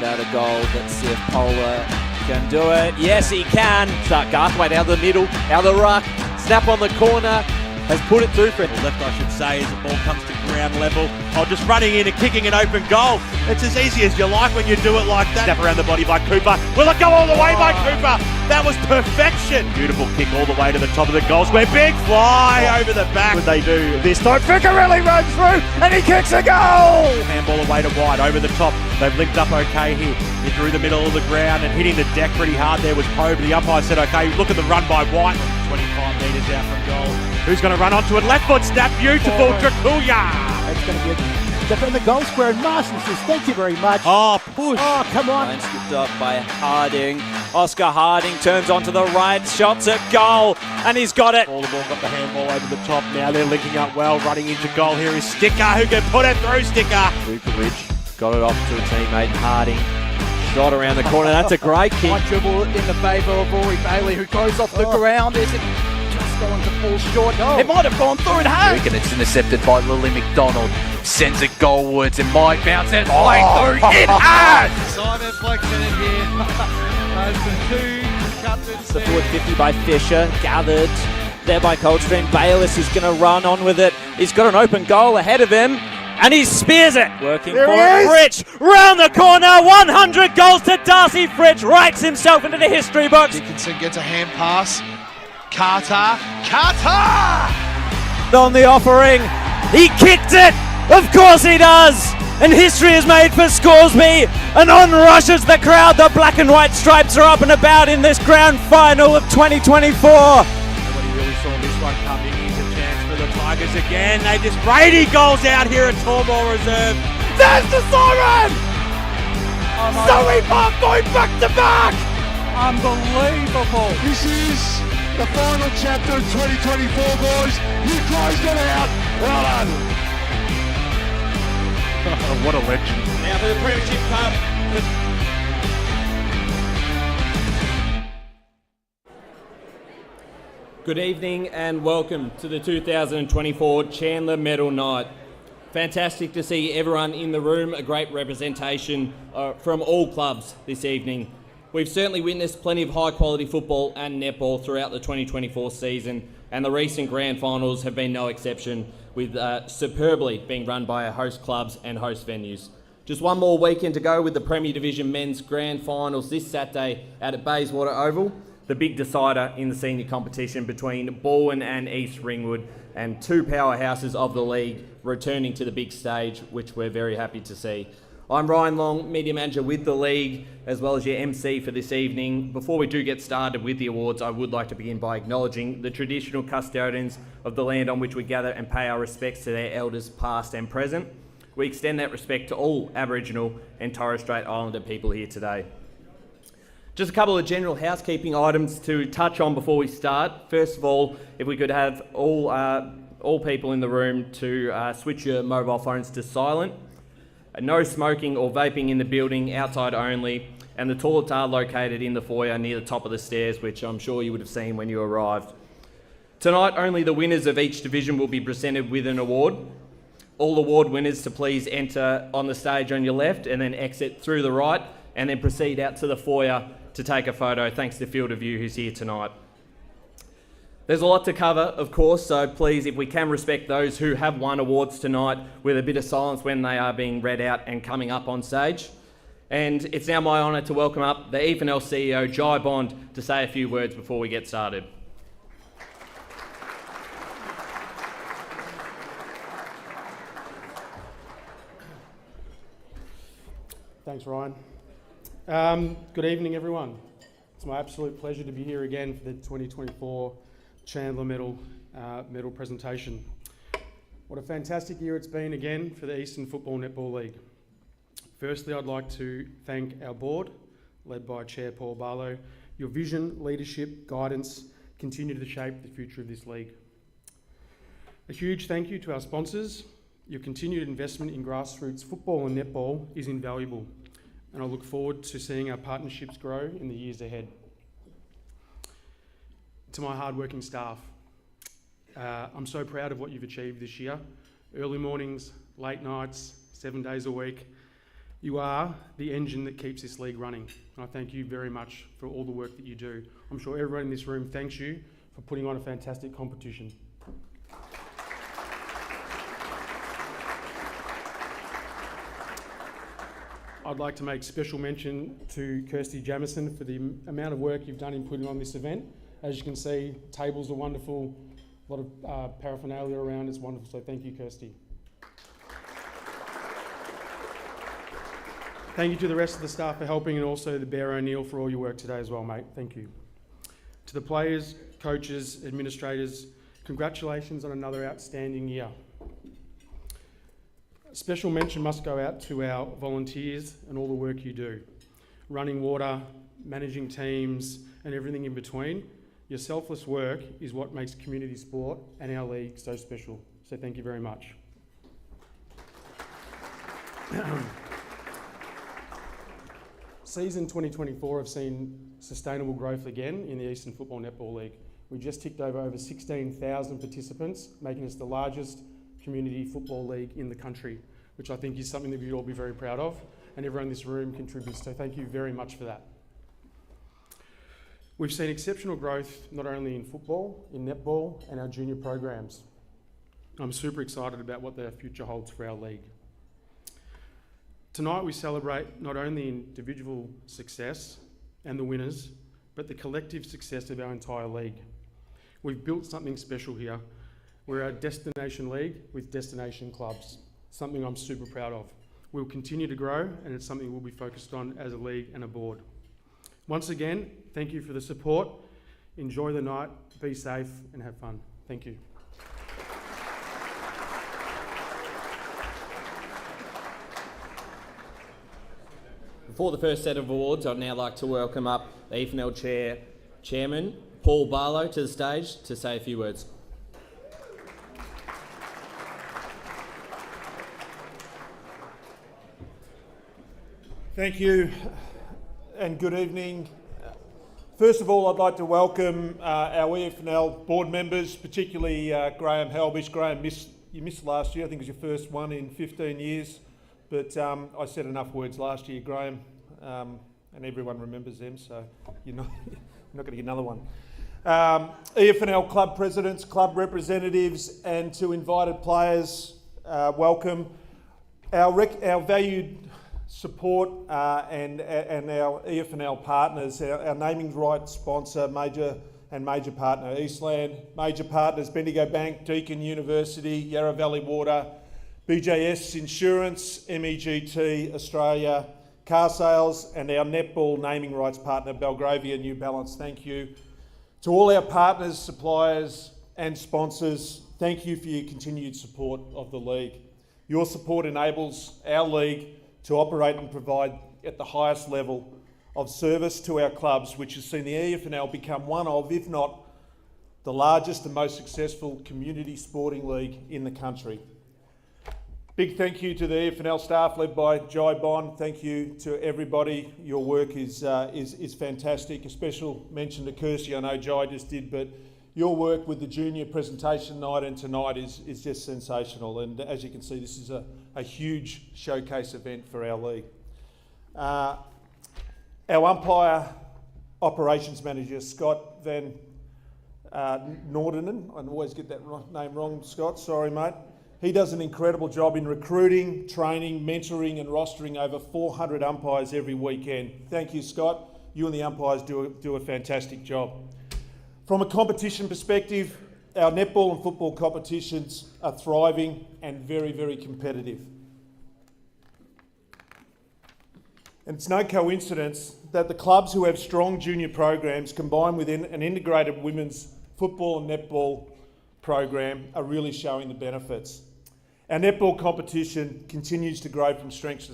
without a goal. Let's see if Polar can do it. Yes, he can. Garthwaite out of the middle, out of the ruck. Snap on the corner. Has put it through for it. Left, I should say, as the ball comes to ground level. Oh, just running in and kicking an open goal. It's as easy as you like when you do it like that. Step around the body by Cooper. Will it go all the way by Cooper? That was perfection. Beautiful kick all the way to the top of the goal square. Big fly over the back. What they do this time? Ficarelli runs through and he kicks a goal. Handball away to White over the top. They've linked up okay here. They're through the middle of the ground and hitting the deck pretty hard there was Poe. The umpire said, okay, look at the run by White. 25 metres out from goal. Who's going to run onto it? Left foot snap. Beautiful. Draculia. It's going to be a step in the goal square. And Marshall says, thank you very much. Oh, push. Oh, come on. Line skipped up by Harding. Oscar Harding turns onto the right. Shots at goal. And he's got it. All the ball got the handball over the top. Now they're linking up well. Running into goal here is Sticker who can put it through. Sticker. Vukovic got it off to a teammate. Harding. Shot around the corner. That's a great kick. One dribble in the favour of Rory Bailey, who goes off the ground. Is it just going to fall short? It might have gone through. It has. And it's intercepted by Lily McDonald. Sends it goalwards and might bounce it through. It has. Simon Flexen in here. Those 2 captains. The forward 50 by Fisher. Gathered there by Coldstream. Bayless is going to run on with it. He's got an open goal ahead of him. And he spears it. Working for Fritsch. Round the corner. 100 goals to Darcy Fritsch. Writes himself into the history books. Dickinson gets a hand pass. Carter. On the offering. He kicked it. Of course he does. And history is made for Scoresby. And on rushes the crowd. The black and white stripes are up and about in this grand final of 2024. Nobody really saw this one coming. The Tigers again. They just Brady goals out here at Tormore Reserve. There's the siren! Surrey Park going back to back! Unbelievable. This is the final chapter of 2024, boys. You closed it out. Well done. What a legend. Now for the Premiership Cup. Good evening and welcome to the 2024 Chandler Medal Night. Fantastic to see everyone in the room, a great representation from all clubs this evening. We've certainly witnessed plenty of high quality football and netball throughout the 2024 season, and the recent grand finals have been no exception, with superbly being run by our host clubs and host venues. Just one more weekend to go with the Premier Division men's grand finals this Saturday out at Bayswater Oval. The big decider in the senior competition between Balwyn and East Ringwood, and 2 powerhouses of the league returning to the big stage, which we're very happy to see. I'm Ryan Long, Media Manager with the league, as well as your MC for this evening. Before we do get started with the awards, I would like to begin by acknowledging the traditional custodians of the land on which we gather and pay our respects to their elders past and present. We extend that respect to all Aboriginal and Torres Strait Islander people here today. Just a couple of general housekeeping items to touch on before we start. First of all, if we could have all people in the room to switch your mobile phones to silent. No smoking or vaping in the building, outside only, and the toilets are located in the foyer near the top of the stairs, which I'm sure you would have seen when you arrived. Tonight, only the winners of each division will be presented with an award. All award winners to please enter on the stage on your left and then exit through the right, and then proceed out to the foyer to take a photo, thanks to Field of View who's here tonight. There's a lot to cover, of course, so please, if we can respect those who have won awards tonight with a bit of silence when they are being read out and coming up on stage. And it's now my honour to welcome up the EFNL CEO, Jai Bond, to say a few words before we get started. Thanks, Ryan. Good evening, everyone. It's my absolute pleasure to be here again for the 2024 Chandler Medal presentation. What a fantastic year it's been again for the Eastern Football Netball League. Firstly, I'd like to thank our board, led by Chair Paul Barlow. Your vision, leadership, guidance continue to shape the future of this league. A huge thank you to our sponsors. Your continued investment in grassroots football and netball is invaluable, and I look forward to seeing our partnerships grow in the years ahead. To my hard-working staff, I'm so proud of what you've achieved this year. Early mornings, late nights, 7 days a week. You are the engine that keeps this league running, and I thank you very much for all the work that you do. I'm sure everyone in this room thanks you for putting on a fantastic competition. I'd like to make special mention to Kirsty Jamison for the amount of work you've done in putting on this event. As you can see, tables are wonderful, a lot of paraphernalia around, it's wonderful, so thank you, Kirsty. Thank you to the rest of the staff for helping, and also the Bear O'Neill for all your work today as well, mate. Thank you. To the players, coaches, administrators, congratulations on another outstanding year. A special mention must go out to our volunteers and all the work you do. Running water, managing teams, and everything in between. Your selfless work is what makes community sport and our league so special. So thank you very much. Season 2024 have seen sustainable growth again in the Eastern Football Netball League. We just ticked over 16,000 participants, making us the largest community football league in the country, which I think is something that we'd all be very proud of, and everyone in this room contributes, so thank you very much for that. We've seen exceptional growth not only in football, in netball, and our junior programs. I'm super excited about what the future holds for our league. Tonight we celebrate not only individual success and the winners, but the collective success of our entire league. We've built something special here. We're a destination league with destination clubs, something I'm super proud of. We'll continue to grow, and it's something we'll be focused on as a league and a board. Once again, thank you for the support. Enjoy the night, be safe, and have fun. Thank you. For the first set of awards, I'd now like to welcome up the EFNL Chairman, Paul Barlow, to the stage to say a few words. Thank you and good evening. First of all, I'd like to welcome our EFNL board members, particularly Graham Halbish. Graham, you missed last year. I think it was your first one in 15 years. But I said enough words last year, Graham, and everyone remembers them, so you're not going to get another one. EFNL club presidents, club representatives, and to invited players, welcome. Our valued support and our EFNL partners, our naming rights sponsor, major partner Eastland, major partners Bendigo Bank, Deakin University, Yarra Valley Water, BJS Insurance, MEGT Australia, Car Sales, and our netball naming rights partner Belgravia New Balance. Thank you. To all our partners, suppliers and sponsors, thank you for your continued support of the league. Your support enables our league to operate and provide at the highest level of service to our clubs, which has seen the EFNL become one of, if not the largest and most successful community sporting league in the country. Big thank you to the EFNL staff led by Jai Bond. Thank you to everybody. Your work is fantastic. A special mention to Kirsty. I know Jai just did, but your work with the junior presentation night and tonight is just sensational. And as you can see, this is a huge showcase event for our league. Our umpire operations manager, Scott Van Noordenen. I always get that name wrong, Scott. Sorry, mate. He does an incredible job in recruiting, training, mentoring and rostering over 400 umpires every weekend. Thank you, Scott. You and the umpires do a fantastic job. From a competition perspective, our netball and football competitions are thriving and very, very competitive. And it's no coincidence that the clubs who have strong junior programs combined with an integrated women's football and netball program are really showing the benefits. Our netball competition continues to grow from strength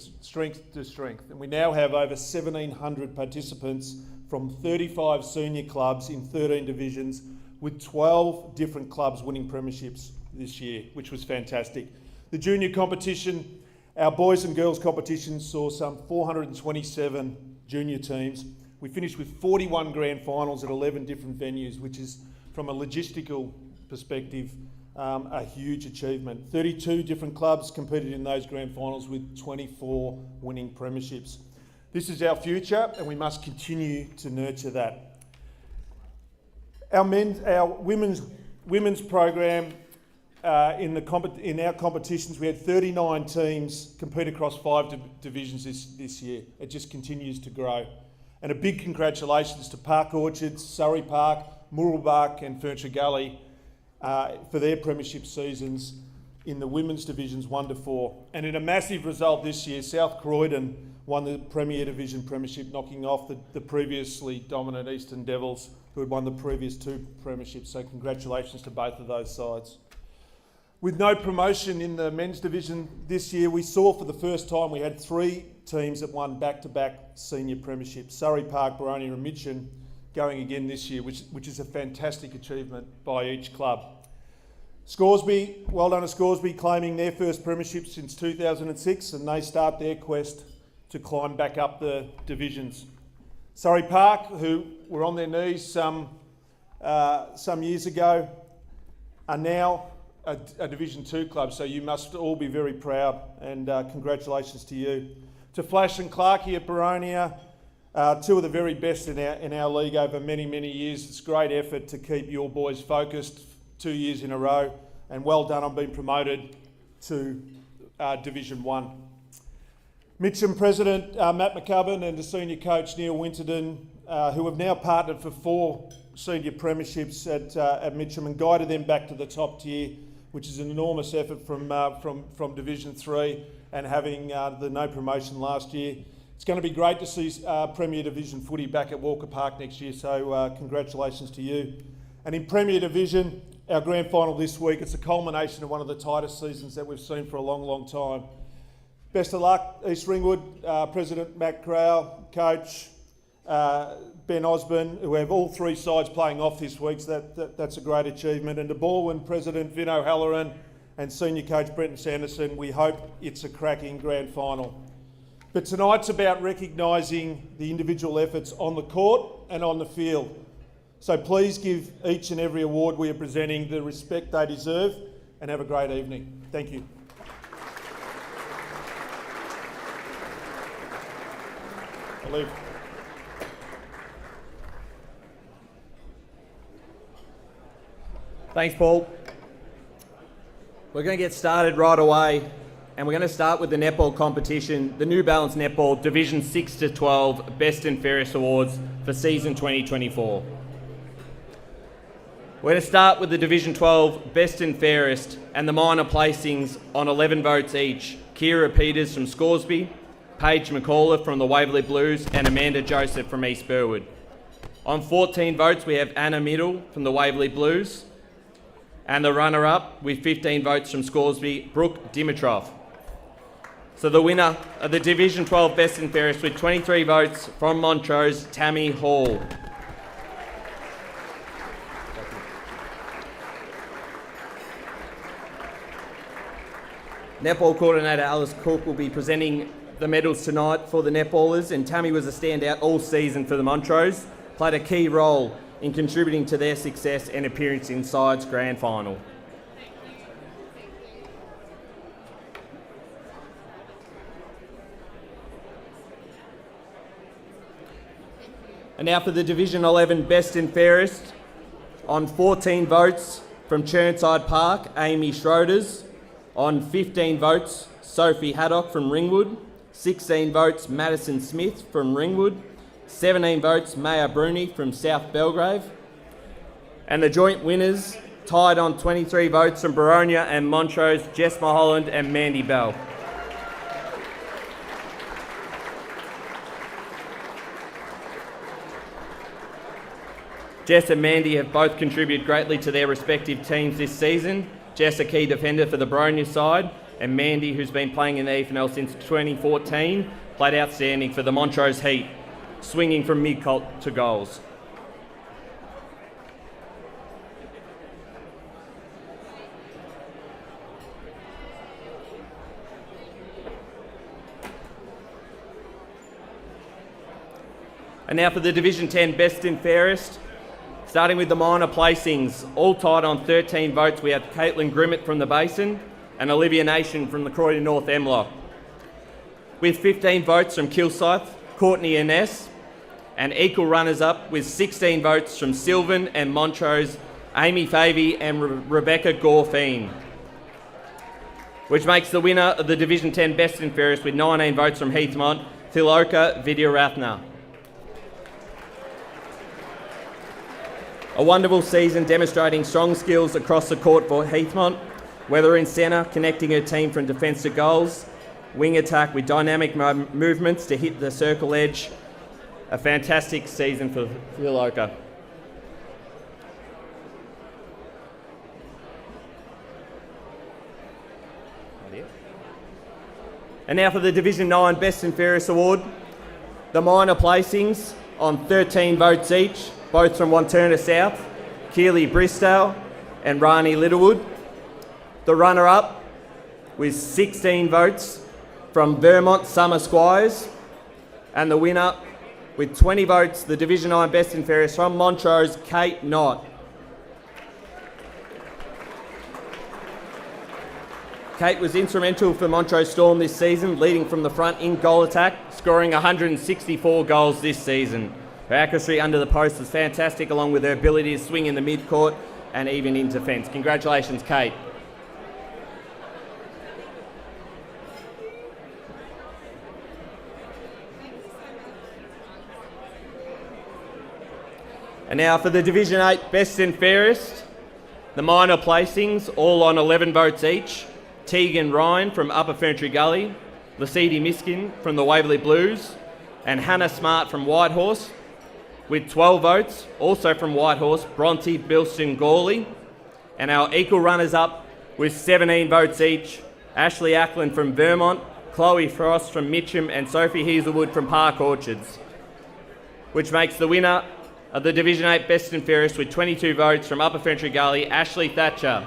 to strength, and we now have over 1,700 participants from 35 senior clubs in 13 divisions, with 12 different clubs winning premierships this year, which was fantastic. The junior competition, our boys and girls competition, saw some 427 junior teams. We finished with 41 grand finals at 11 different venues, which is, from a logistical perspective, a huge achievement. 32 different clubs competed in those grand finals with 24 winning premierships. This is our future and we must continue to nurture that. Our women's program in our competitions, we had 39 teams compete across 5 divisions this year. It just continues to grow. And a big congratulations to Park Orchards, Surrey Park, Mooroolbark and Furniture Gully for their premiership seasons in the women's divisions 1 to 4. And in a massive result this year, South Croydon won the Premier Division premiership, knocking off the previously dominant Eastern Devils, who had won the previous 2 premierships. So congratulations to both of those sides. With no promotion in the men's division this year, we saw for the first time we had 3 teams that won back-to-back senior premierships, Surrey Park, Boronia and Mitcham, going again this year, which is a fantastic achievement by each club. Scoresby, well done to Scoresby, claiming their first premiership since 2006, and they start their quest to climb back up the divisions. Surrey Park, who were on their knees some years ago, are now a Division 2 club, so you must all be very proud, and congratulations to you. To Flash and Clarkey at Boronia, 2 of the very best in our league over many, many years. It's great effort to keep your boys focused 2 years in a row, and well done on being promoted to Division 1. Mitcham President Matt McCubbin and the senior coach Neil Winterden, who have now partnered for 4 senior premierships at Mitcham and guided them back to the top tier, which is an enormous effort from Division 3 and having the no promotion last year. It's going to be great to see Premier Division footy back at Walker Park next year, so congratulations to you. And in Premier Division, our grand final this week, it's a culmination of one of the tightest seasons that we've seen for a long, long time. Best of luck, East Ringwood, President Matt Crowell, Coach Ben Osborne, who have all 3 sides playing off this week, so that's a great achievement. And to Balwyn, President Vin O'Halloran and Senior Coach Brenton Sanderson, we hope it's a cracking grand final. But tonight's about recognising the individual efforts on the court and on the field. So please give each and every award we are presenting the respect they deserve, and have a great evening. Thank you. I'll leave. Thanks, Paul. We're going to get started right away, and we're going to start with the netball competition, the New Balance Netball Division 6 to 12 Best and Fairest Awards for season 2024. We're going to start with the Division 12 Best and Fairest and the minor placings on 11 votes each. Kira Peters from Scoresby, Paige McCauliffe from the Waverley Blues and Amanda Joseph from East Burwood. On 14 votes we have Anna Middle from the Waverley Blues, and the runner-up with 15 votes from Scoresby, Brooke Dimitrov. So the winner of the Division 12 Best and Fairest with 23 votes from Montrose, Tammy Hall. Netball coordinator Alice Cook will be presenting the medals tonight for the netballers, and Tammy was a standout all season for the Montrose, played a key role in contributing to their success and appearance in side's grand final. And now for the Division 11 Best and Fairest. On 14 votes from Churnside Park, Amy Schroders. On 15 votes, Sophie Haddock from Ringwood. 16 votes, Madison Smith from Ringwood. 17 votes, Maya Bruni from South Belgrave. And the joint winners tied on 23 votes from Boronia and Montrose, Jess Mulholland and Mandy Bell. Jess and Mandy have both contributed greatly to their respective teams this season. Jess, a key defender for the Boronia side, and Mandy, who's been playing in the EFNL since 2014, played outstanding for the Montrose Heat, swinging from mid-court to goals. And now for the Division 10 Best and Fairest. Starting with the minor placings, all tied on 13 votes, we have Caitlin Grimmett from the Basin and Olivia Nation from the Croydon North Emlock. With 15 votes from Kilsyth, Courtney Ines, and equal runners-up with 16 votes from Sylvan and Montrose, Amy Favey and Rebecca Gorfine, which makes the winner of the Division 10 Best and Fairest with 19 votes from Heathmont, Thiloka Vidyaratna. A wonderful season demonstrating strong skills across the court for Heathmont, whether in centre, connecting her team from defence to goals, wing attack with dynamic movements to hit the circle edge. A fantastic season for Thiloka. And now for the Division 9 Best and Fairest Award. The minor placings on 13 votes each, both from Wantirna South, Keely Bristow and Rani Littlewood. The runner-up with 16 votes from Vermont Summer Squires. And the winner with 20 votes, the Division 9 Best and Fairest from Montrose, Kate Knott. Kate was instrumental for Montrose Storm this season, leading from the front in goal attack, scoring 164 goals this season. Her accuracy under the post was fantastic, along with her ability to swing in the mid-court and even in defence. Congratulations, Kate. And now for the Division 8 Best and Fairest, the minor placings, all on 11 votes each. Tegan Ryan from Upper Ferntree Gully, Lasidi Miskin from the Waverley Blues, and Hannah Smart from Whitehorse. With 12 votes, also from Whitehorse, Bronte Bilston Gawley. And our equal runners-up with 17 votes each, Ashley Ackland from Vermont, Chloe Frost from Mitcham, and Sophie Hazelwood from Park Orchards, which makes the winner of the Division 8 Best and Fairest with 22 votes from Upper Ferntree Gully, Ashley Thatcher.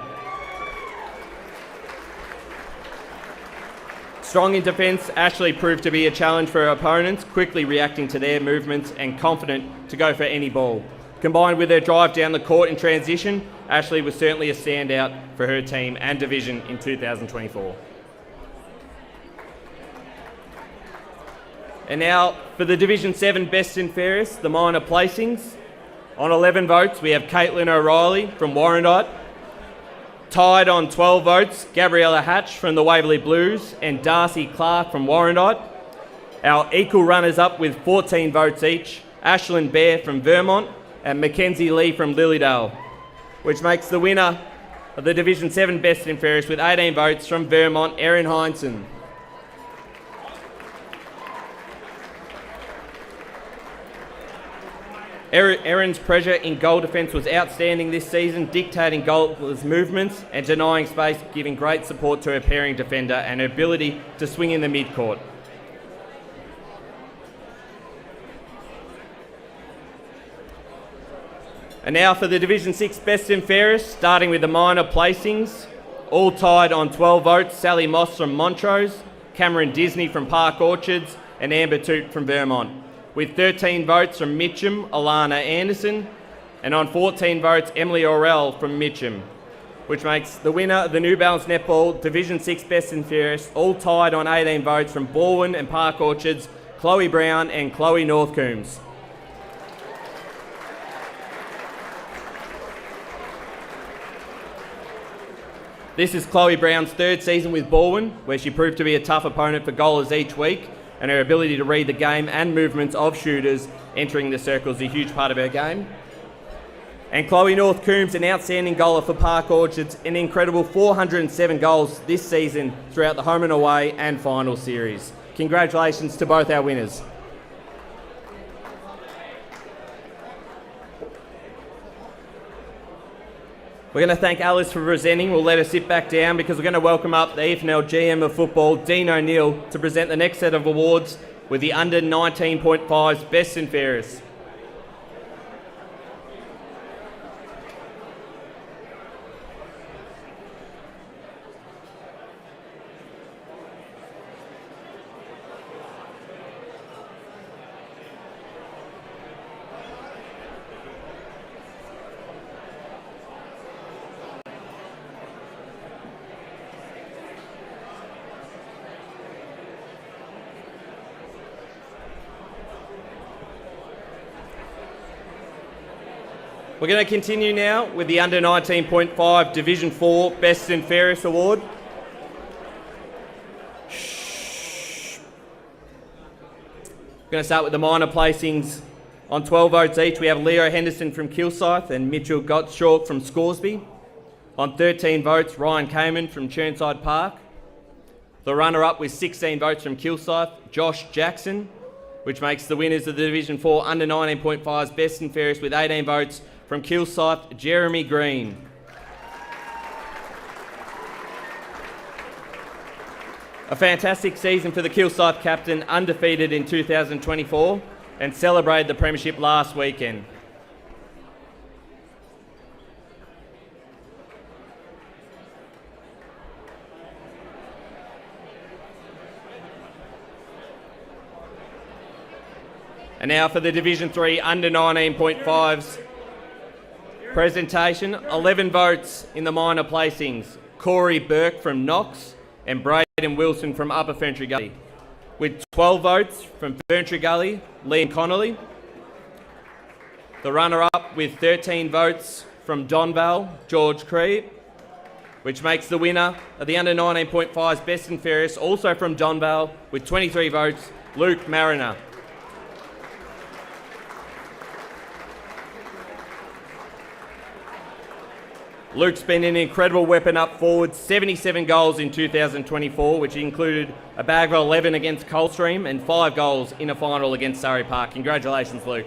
Strong in defence, Ashley proved to be a challenge for her opponents, quickly reacting to their movements and confident to go for any ball. Combined with her drive down the court in transition, Ashley was certainly a standout for her team and division in 2024. And now for the Division 7 Best and Fairest, the minor placings. On 11 votes, we have Caitlin O'Reilly from Warrandyte. Tied on 12 votes, Gabriella Hatch from the Waverley Blues and Darcy Clark from Warrandyte. Our equal runners-up with 14 votes each, Ashlyn Bear from Vermont and Mackenzie Lee from Lilydale, which makes the winner of the Division 7 Best and Fairest with 18 votes from Vermont, Erin Heinsohn. Erin's pressure in goal defence was outstanding this season, dictating goalers' movements and denying space, giving great support to her pairing defender and her ability to swing in the mid-court. And now for the Division 6 Best and Fairest, starting with the minor placings. All tied on 12 votes, Sally Moss from Montrose, Cameron Disney from Park Orchards and Amber Toot from Vermont. With 13 votes from Mitcham, Alana Anderson, and on 14 votes, Emily Orell from Mitcham, which makes the winner of the New Balance Netball Division 6 Best and Fairest, all tied on 18 votes from Baldwin and Park Orchards, Chloe Brown and Chloe Northcombs. This is Chloe Brown's third season with Baldwin, where she proved to be a tough opponent for goalers each week, and her ability to read the game and movements of shooters entering the circle is a huge part of her game. And Chloe Northcombs, an outstanding goaler for Park Orchards, an incredible 407 goals this season throughout the home and away and final series. Congratulations to both our winners. We're going to thank Alice for presenting. We'll let her sit back down because we're going to welcome up the EFNL GM of Football, Dean O'Neill, to present the next set of awards with the under 19.5's Best and Fairest. We're going to continue now with the Under 19.5 Division 4 Best and Fairest Award. We're going to start with the minor placings. On 12 votes each, we have Leo Henderson from Kilsyth and Mitchell Gottschalk from Scoresby. On 13 votes, Ryan Kamen from Churnside Park. The runner-up with 16 votes from Kilsyth, Josh Jackson, which makes the winners of the Division 4 Under 19.5's Best and Fairest with 18 votes from Kilsyth, Jeremy Green. A fantastic season for the Kilsyth captain, undefeated in 2024 and celebrated the premiership last weekend. And now for the Division 3 Under 19.5's presentation. 11 votes in the minor placings. Corey Burke from Knox and Braden Wilson from Upper Ferntree Gully. With 12 votes from Ferntree Gully, Liam Connolly. The runner-up with 13 votes from Donvale, George Creed, which makes the winner of the Under 19.5's Best and Fairest, also from Donvale, with 23 votes, Luke Mariner. Luke's been an incredible weapon up forward, 77 goals in 2024, which included a bag of 11 against Coldstream and 5 goals in a final against Surrey Park. Congratulations, Luke.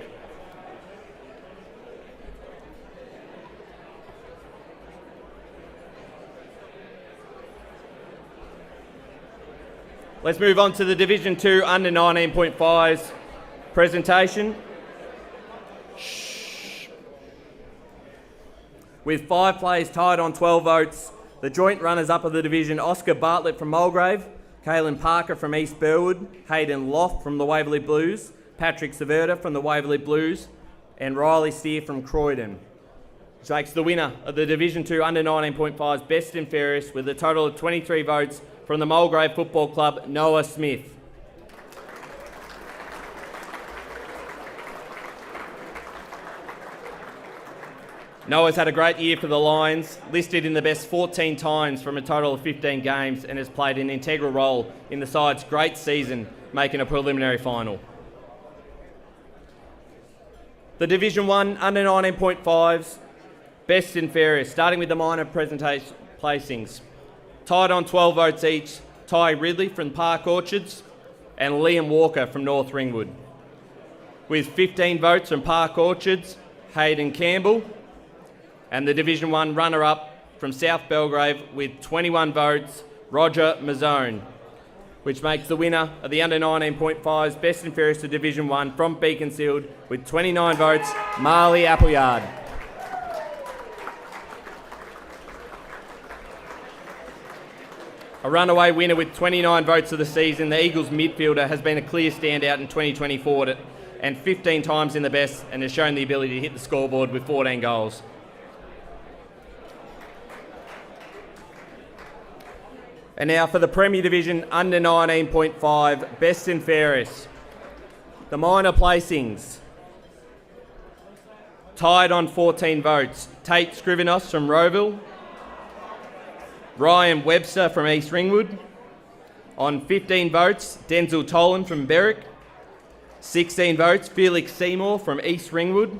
Let's move on to the Division 2 Under 19.5's presentation. With 5 players tied on 12 votes, the joint runners-up of the division, Oscar Bartlett from Mulgrave, Caelan Parker from East Burwood, Hayden Loft from the Waverley Blues, Patrick Saverda from the Waverley Blues, and Riley Steer from Croydon, which makes the winner of the Division 2 Under 19.5's Best and Fairest with a total of 23 votes from the Mulgrave Football Club, Noah Smith. Noah's had a great year for the Lions, listed in the best 14 times from a total of 15 games, and has played an integral role in the side's great season, making a preliminary final. The Division 1 Under 19.5's Best and Fairest, starting with the minor presentation placings. Tied on 12 votes each, Ty Ridley from Park Orchards and Liam Walker from North Ringwood. With 15 votes from Park Orchards, Hayden Campbell, and the Division 1 runner-up from South Belgrave with 21 votes, Roger Mazzone, which makes the winner of the Under 19.5's Best and Fairest of Division 1 from Beaconsfield with 29 votes, Marley Appleyard. A runaway winner with 29 votes of the season, the Eagles midfielder has been a clear standout in 2024 and 15 times in the best, and has shown the ability to hit the scoreboard with 14 goals. And now for the Premier Division Under 19.5 Best and Fairest. The minor placings. Tied on 14 votes, Tate Scrivenos from Rowville, Ryan Webster from East Ringwood. On 15 votes, Denzel Tolan from Berwick. 16 votes, Felix Seymour from East Ringwood.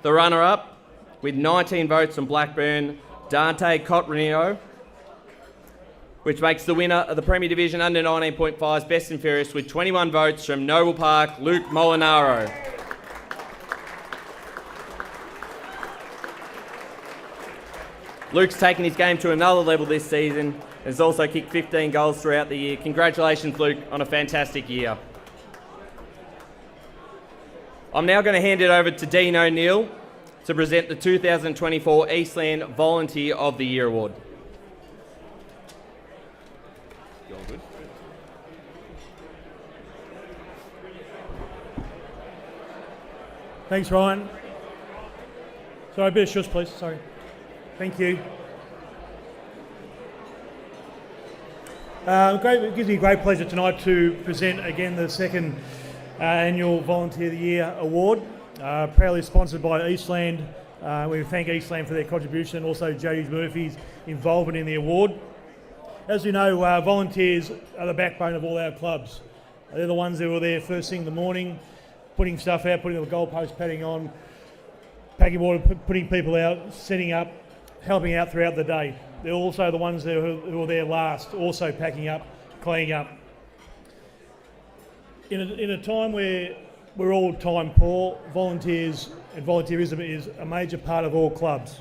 The runner-up, with 19 votes from Blackburn, Dante Cotroneo, which makes the winner of the Premier Division Under 19.5's Best and Fairest with 21 votes from Noble Park, Luke Molinaro. Luke's taken his game to another level this season and has also kicked 15 goals throughout the year. Congratulations, Luke, on a fantastic year. I'm now going to hand it over to Dean O'Neill to present the 2024 Eastland Volunteer of the Year Award. Thanks, Ryan. Sorry, a bit of shush, please. Sorry. Thank you. It gives me great pleasure tonight to present again the second annual Volunteer of the Year award. proudly sponsored by Eastland. We thank Eastland for their contribution and also Jody Murphy's involvement in the award. As we know, volunteers are the backbone of all our clubs. They're the ones who are there first thing in the morning, putting stuff out, putting the goalpost padding on, packing water, putting people out, setting up, helping out throughout the day. They're also the ones who are there last, also packing up, cleaning up. In a time where we're all time poor, volunteers and volunteerism is a major part of all clubs.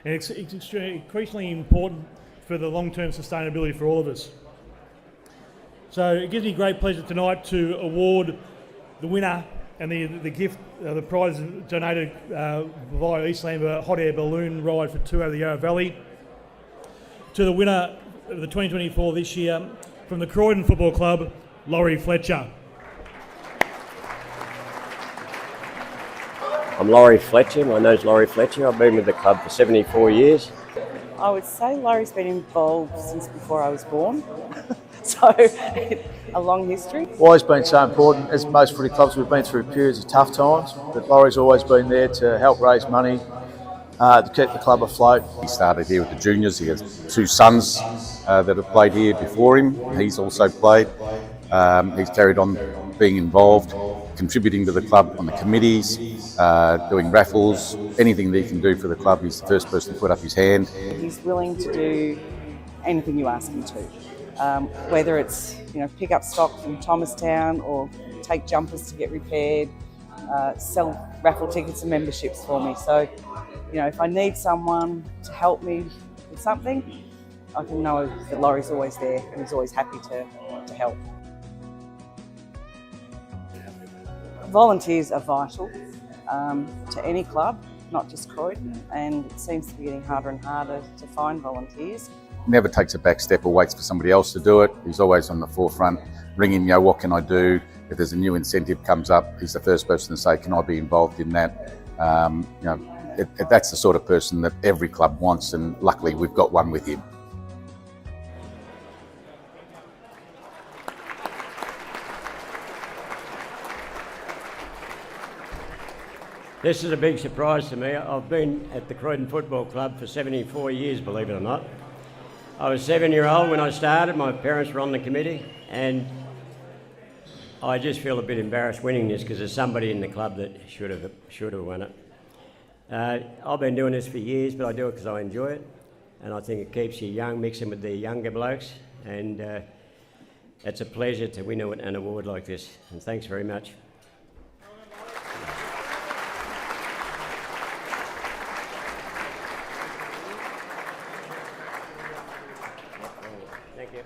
And it's increasingly important for the long-term sustainability for all of us. So it gives me great pleasure tonight to award the winner and the gift, the prize donated via Eastland, a hot air balloon ride for 2 over the Yarra Valley, to the winner of the 2024 this year from the Croydon Football Club, Laurie Fletcher. I'm Laurie Fletcher. My name's Laurie Fletcher. I've been with the club for 74 years. I would say Laurie's been involved since before I was born, so a long history. Why it's been so important, as most footy clubs, we've been through periods of tough times, but Laurie's always been there to help raise money, to keep the club afloat. He started here with the juniors. He has 2 sons that have played here before him. He's also played. He's carried on being involved, contributing to the club on the committees, doing raffles, anything that he can do for the club. He's the first person to put up his hand. He's willing to do anything you ask him to, whether it's pick up stock from Thomastown or take jumpers to get repaired, sell raffle tickets and memberships for me. So, if I need someone to help me with something, I can know that Laurie's always there and he's always happy to help. Volunteers are vital to any club, not just Croydon, and it seems to be getting harder and harder to find volunteers. Never takes a back step or waits for somebody else to do it. He's always on the forefront, ringing, what can I do? If there's a new incentive comes up, he's the first person to say, can I be involved in that? That's the sort of person that every club wants, and luckily we've got one with him. This is a big surprise to me. I've been at the Croydon Football Club for 74 years, believe it or not. I was 7-year-old when I started. My parents were on the committee, and I just feel a bit embarrassed winning this because there's somebody in the club that should have won it. I've been doing this for years, but I do it because I enjoy it, and I think it keeps you young, mixing with the younger blokes, and it's a pleasure to win an award like this, and thanks very much. Thank you.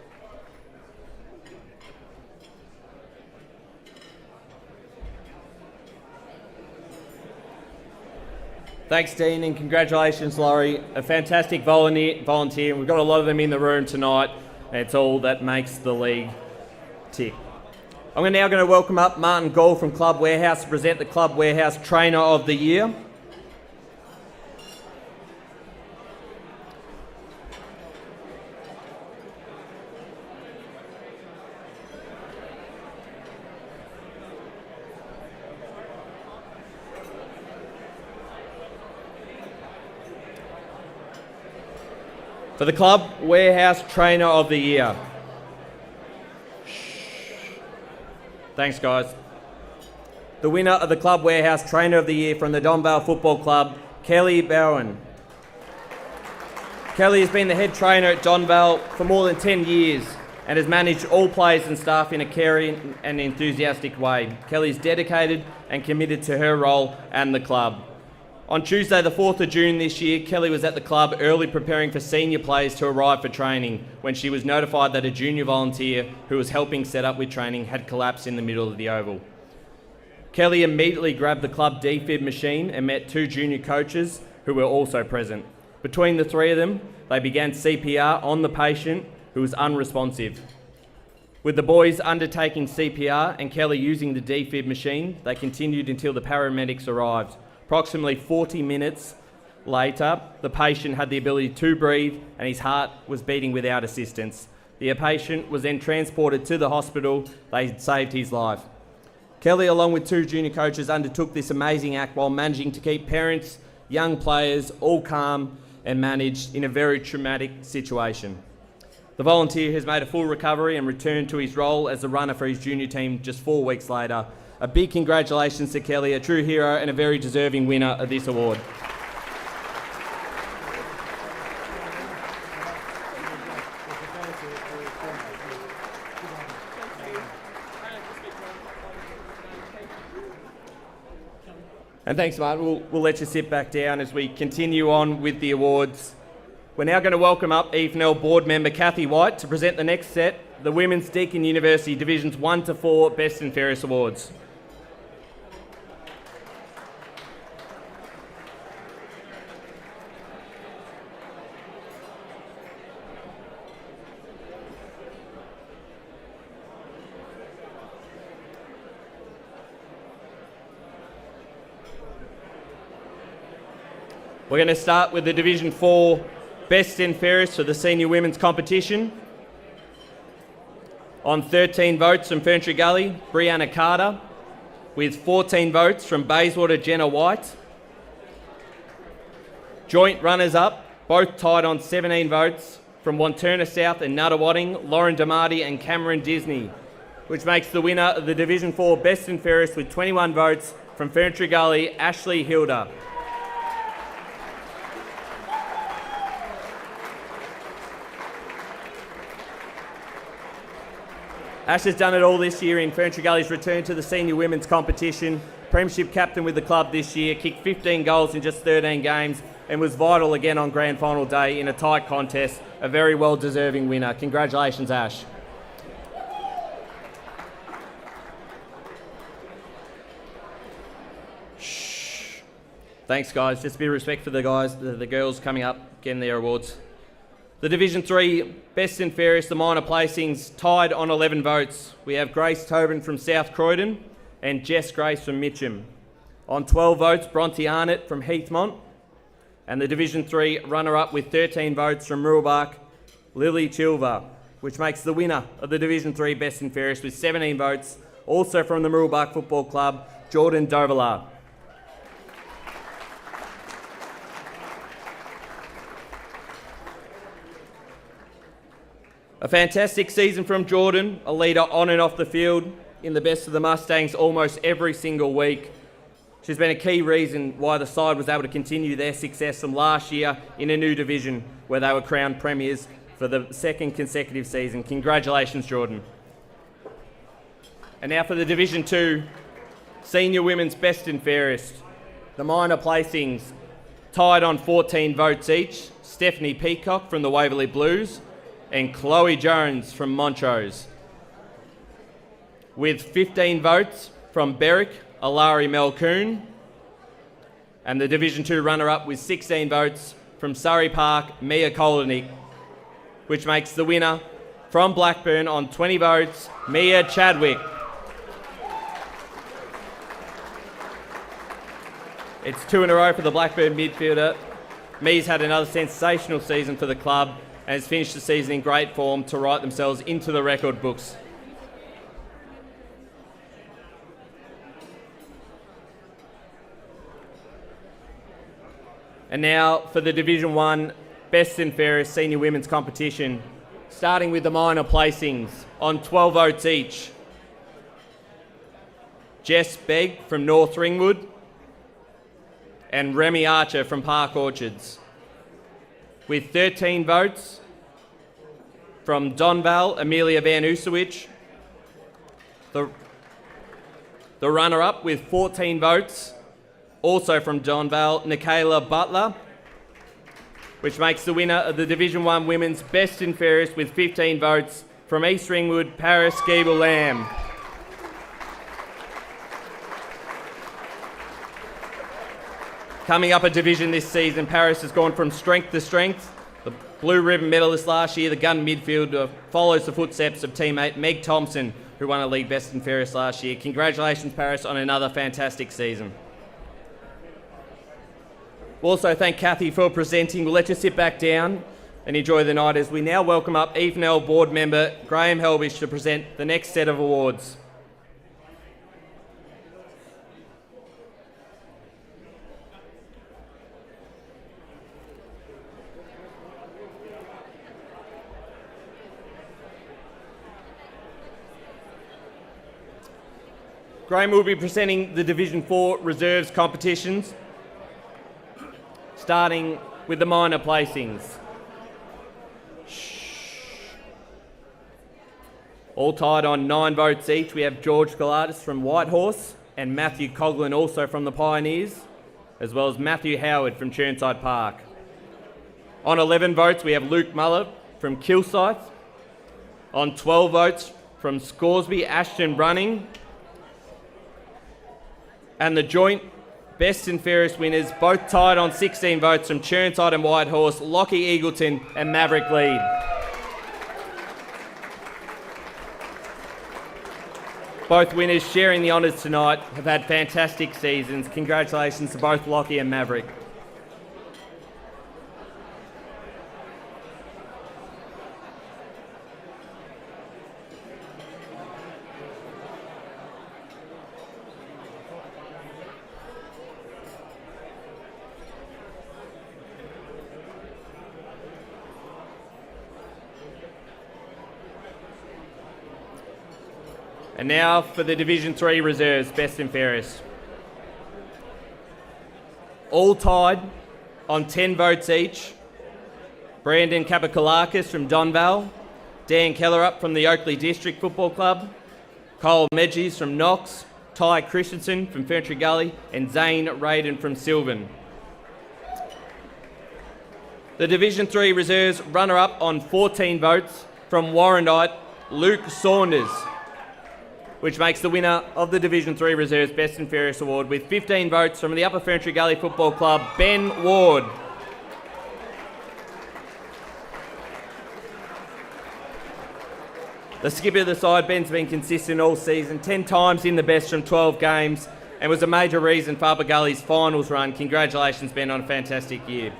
Thanks, Dean, and congratulations, Laurie. A fantastic volunteer. We've got a lot of them in the room tonight. It's all that makes the league tick. I'm now going to welcome up Martin Gall from Club Warehouse to present the Club Warehouse Trainer of the Year. For the Club Warehouse Trainer of the Year. Thanks, guys. The winner of the Club Warehouse Trainer of the Year from the Donvale Football Club, Kelly Bowen. Kelly has been the head trainer at Donvale for more than 10 years and has managed all players and staff in a caring and enthusiastic way. Kelly is dedicated and committed to her role and the club. On Tuesday, the 4th of June this year, Kelly was at the club early preparing for senior players to arrive for training when she was notified that a junior volunteer who was helping set up with training had collapsed in the middle of the oval. Kelly immediately grabbed the club defib machine and met 2 junior coaches who were also present. Between the 3 of them, they began CPR on the patient who was unresponsive. With the boys undertaking CPR and Kelly using the defib machine, they continued until the paramedics arrived. Approximately 40 minutes later, the patient had the ability to breathe and his heart was beating without assistance. The patient was then transported to the hospital. They saved his life. Kelly, along with 2 junior coaches, undertook this amazing act while managing to keep parents, young players, all calm and managed in a very traumatic situation. The volunteer has made a full recovery and returned to his role as the runner for his junior team just 4 weeks later. A big congratulations to Kelly, a true hero and a very deserving winner of this award. And thanks, Martin. We'll let you sit back down as we continue on with the awards. We're now going to welcome up EFNL board member Kathy White to present the next set, the Women's Deakin University Divisions 1 to 4 Best and Fairest Awards. We're going to start with the Division 4 Best and Fairest for the Senior Women's Competition. On 13 votes from Ferntree Gully, Brianna Carter. With 14 votes from Bayswater, Jenna White. Joint runners-up, both tied on 17 votes, from Wanturna South and Nuttawading, Lauren DeMarty and Cameron Disney, which makes the winner of the Division 4 Best and Fairest with 21 votes from Ferntree Gully, Ashley Hilda. Ash has done it all this year in Ferntree Gully's return to the senior women's competition. Premiership captain with the club this year, kicked 15 goals in just 13 games and was vital again on grand final day in a tight contest. A very well-deserving winner. Congratulations, Ash. Shh. Thanks, guys. Just a bit of respect for the guys, the girls coming up, getting their awards. The Division 3 Best and Fairest, the minor placings, tied on 11 votes. We have Grace Tobin from South Croydon and Jess Grace from Mitcham. On 12 votes, Bronte Arnott from Heathmont. And the Division 3 runner-up with 13 votes from Muralbark, Lily Chilver, which makes the winner of the Division 3 Best and Fairest with 17 votes, also from the Muralbark Football Club, Jordan Dovelar. A fantastic season from Jordan, a leader on and off the field in the best of the Mustangs almost every single week. She's been a key reason why the side was able to continue their success from last year in a new division where they were crowned premiers for the second consecutive season. Congratulations, Jordan. And now for the Division 2 Senior Women's Best and Fairest. The minor placings tied on 14 votes each. Stephanie Peacock from the Waverley Blues and Chloe Jones from Montrose. With 15 votes from Berwick, Alari Melcoon, and the Division 2 runner-up with 16 votes from Surrey Park, Mia Kolinick, which makes the winner from Blackburn on 20 votes, Mia Chadwick. It's 2 in a row for the Blackburn midfielder. Mia's had another sensational season for the club and has finished the season in great form to write themselves into the record books. And now for the Division 1 Best and Fairest Senior Women's Competition, starting with the minor placings on 12 votes each. Jess Begg from North Ringwood and Remy Archer from Park Orchards. With 13 votes from Donval, Amelia Van Usewich. The runner-up with 14 votes, also from Donval, Nikayla Butler, which makes the winner of the Division 1 Women's Best and Fairest with 15 votes from East Ringwood, Paris Skeeble Lamb. Coming up a division this season, Paris has gone from strength to strength. The Blue Ribbon medalist last year, the gun midfielder, follows the footsteps of teammate Meg Thompson, who won a league Best and Fairest last year. Congratulations, Paris, on another fantastic season. We'll also thank Kathy for presenting. We'll let you sit back down and enjoy the night as we now welcome up EFNL board member Graham Helbish to present the next set of awards. Graham will be presenting the Division 4 reserves competitions, starting with the minor placings. All tied on 9 votes each. We have George Galatis from Whitehorse and Matthew Coughlin also from the Pioneers, as well as Matthew Howard from Churnside Park. On 11 votes, we have Luke Muller from Kilsyth. On 12 votes from Scoresby, Ashton Brunning. And the joint best and fairest winners, both tied on 16 votes from Churnside and Whitehorse, Lockie Eagleton and Maverick Lead. Both winners sharing the honours tonight have had fantastic seasons. Congratulations to both Lockie and Maverick. And now for the Division 3 reserves, best and fairest. All tied on 10 votes each. Brandon Kapakalakis from Donvale, Dan Kellerup from the Oakley District Football Club, Kyle Medges from Knox, Ty Christensen from Ferntree Gully, and Zane Radin from Sylvan. The Division 3 reserves runner-up on 14 votes from Warrandyte, Luke Saunders, which makes the winner of the Division 3 Reserves Best and Fairest Award with 15 votes from the Upper Ferntree Gully Football Club, Ben Ward. The skipper of the side, Ben's been consistent all season, 10 times in the best from 12 games, and was a major reason for Upper Gully's finals run. Congratulations, Ben, on a fantastic year.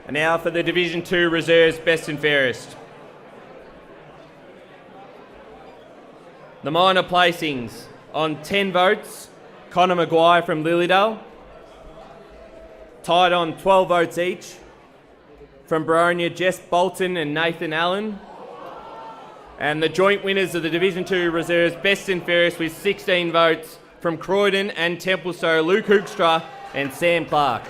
And now for the Division 2 Reserves Best and Fairest. The minor placings on 10 votes, Connor Maguire from Lilydale. Tied on 12 votes each from Baronia, Jess Bolton and Nathan Allen. And the joint winners of the Division 2 Reserves Best and Fairest with 16 votes from Croydon and Templestowe, Luke Hoekstra and Sam Clark.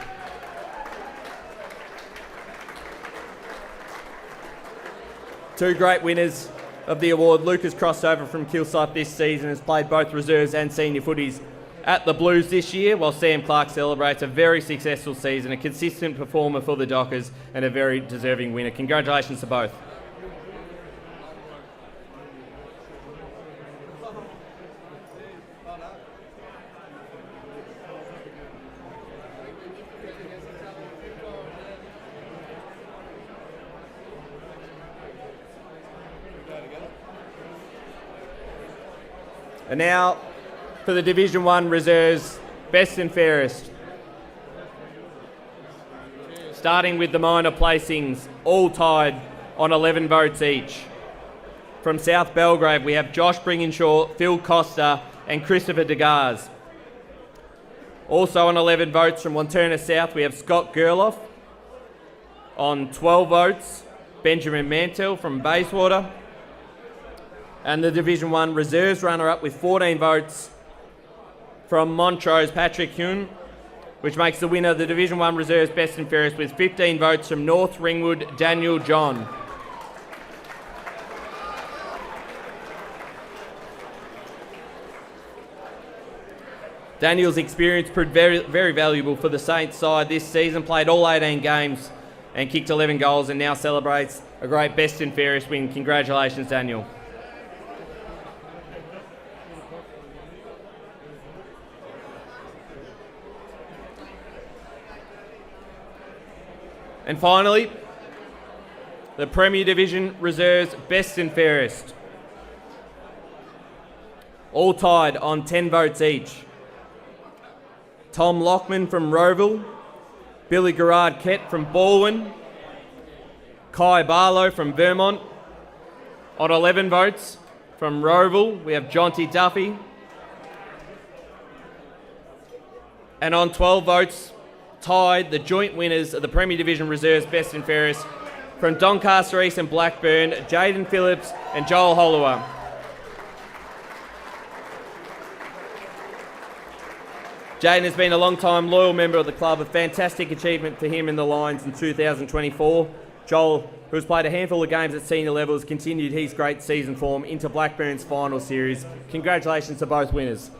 Two great winners of the award. Luke has crossed over from Kilsyth this season, has played both reserves and senior footies at the Blues this year, while Sam Clark celebrates a very successful season, a consistent performer for the Dockers and a very deserving winner. Congratulations to both. And now for the Division 1 Reserves Best and Fairest. Starting with the minor placings, all tied on 11 votes each. From South Belgrave, we have Josh Bringenshaw, Phil Costa and Christopher Degas. Also on 11 votes from Wanturna South, we have Scott Gerloff. On 12 votes, Benjamin Mantell from Bayswater. And the Division 1 Reserves runner-up with 14 votes from Montrose, Patrick Hune, which makes the winner of the Division 1 Reserves Best and Fairest with 15 votes from North Ringwood, Daniel John. Daniel's experience proved very valuable for the Saints side this season, played all 18 games and kicked 11 goals and now celebrates a great Best and Fairest win. Congratulations, Daniel. And finally, the Premier Division Reserves Best and Fairest. All tied on 10 votes each. Tom Lockman from Roeville, Billy Garrard-Kett from Baldwin, Kai Barlow from Vermont. On 11 votes from Roeville, we have Jonty Duffy. And on 12 votes, tied the joint winners of the Premier Division Reserves Best and Fairest from Doncaster East and Blackburn, Jaden Phillips and Joel Holloway. Jaden has been a long-time loyal member of the club, a fantastic achievement for him in the Lions in 2024. Joel, who has played a handful of games at senior levels, continued his great season form into Blackburn's final series. Congratulations to both winners.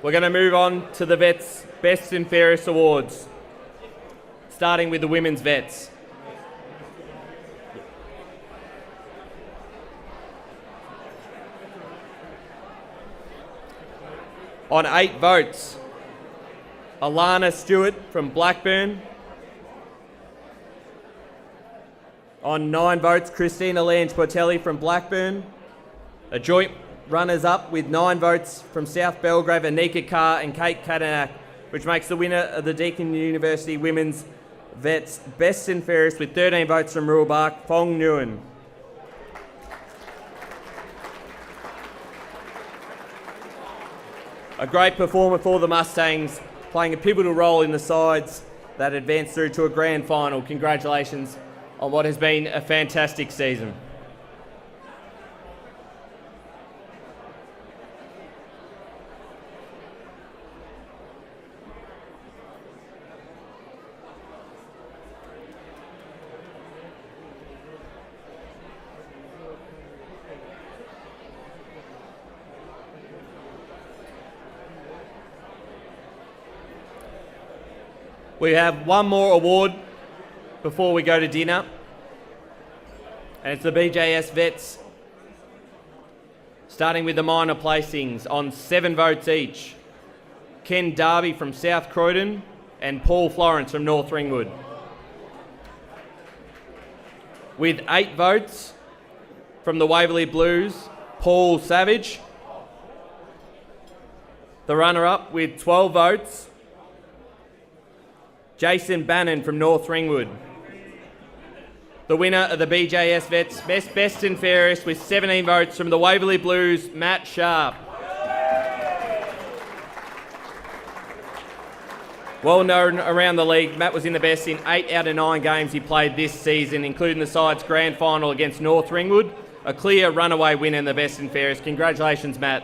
We're going to move on to the Vets Best and Fairest Awards, starting with the women's Vets. On 8 votes, Alana Stewart from Blackburn. On 9 votes, Christina Lange-Portelli from Blackburn. A joint runners-up with 9 votes from South Belgrave, Anika Carr and Kate Kadanak, which makes the winner of the Deakin University Women's Vets Best and Fairest with 13 votes from Ruhlbach, Fong Nguyen. A great performer for the Mustangs, playing a pivotal role in the sides that advanced through to a grand final. Congratulations on what has been a fantastic season. We have one more award before we go to dinner, and it's the BJS Vets, starting with the minor placings on 7 votes each. Ken Darby from South Croydon and Paul Florence from North Ringwood. With 8 votes from the Waverley Blues, Paul Savage. The runner-up with 12 votes, Jason Bannon from North Ringwood. The winner of the BJS Vets Best and Fairest with 17 votes from the Waverley Blues, Matt Sharp. Well known around the league, Matt was in the best in 8 out of 9 games he played this season, including the side's grand final against North Ringwood. A clear runaway winner in the Best and Fairest. Congratulations, Matt.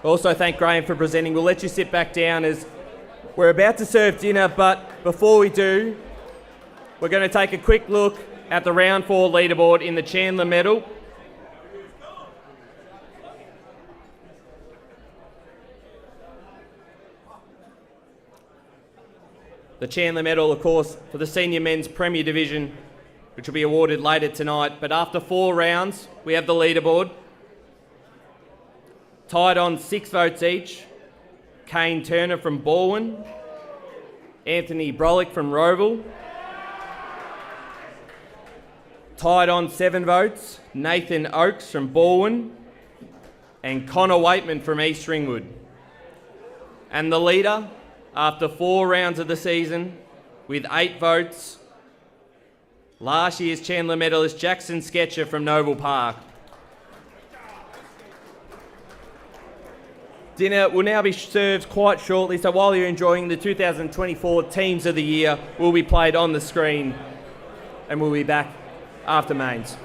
Also thank Graham for presenting. We'll let you sit back down as we're about to serve dinner, but before we do, we're going to take a quick look at the round 4 leaderboard in the Chandler Medal. The Chandler Medal, of course, for the Senior Men's Premier Division, which will be awarded later tonight. But after 4 rounds, we have the leaderboard. Tied on 6 votes each, Kane Turner from Balwyn, Anthony Brolick from Roval. Tied on 7 votes, Nathan Oakes from Balwyn and Connor Waitman from East Ringwood. And the leader, after 4 rounds of the season, with 8 votes, last year's Chandler medalist Jackson Sketcher from Noble Park. Dinner will now be served quite shortly, so while you're enjoying, the 2024 Teams of the Year will be played on the screen, and we'll be back after mains.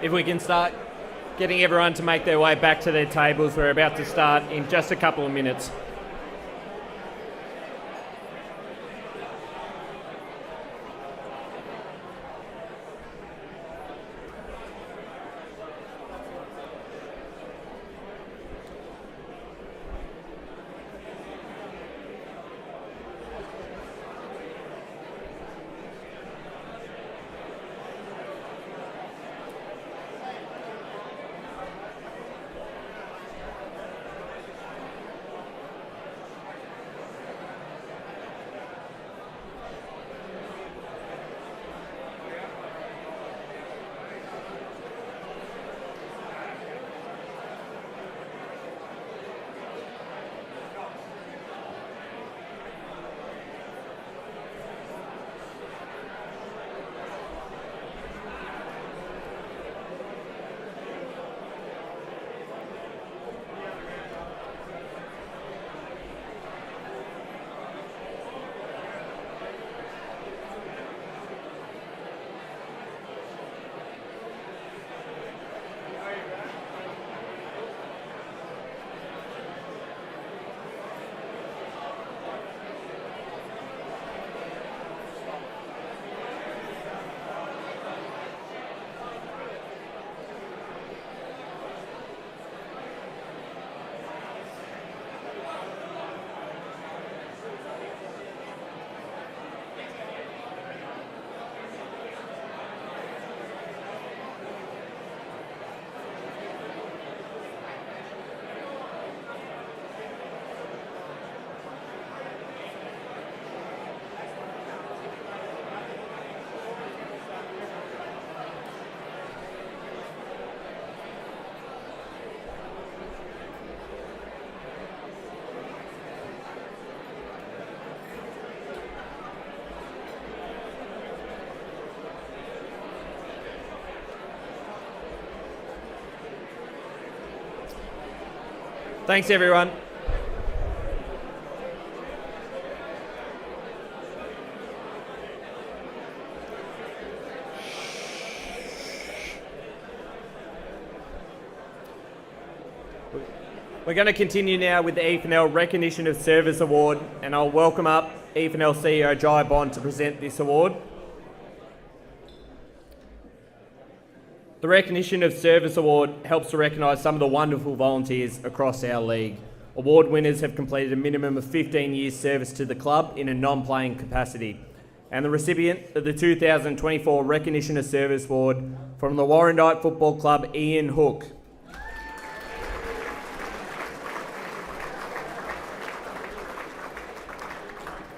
if we can start getting everyone to make their way back to their tables. We're about to start in just a couple of minutes. Thanks, everyone. We're going to continue now with the EFNL Recognition of Service Award, and I'll welcome up EFNL CEO Jai Bond to present this award. The Recognition of Service Award helps to recognise some of the wonderful volunteers across our league. Award winners have completed a minimum of 15 years service to the club in a non-playing capacity. And the recipient of the 2024 Recognition of Service Award from the Warrandyte Football Club, Ian Hook.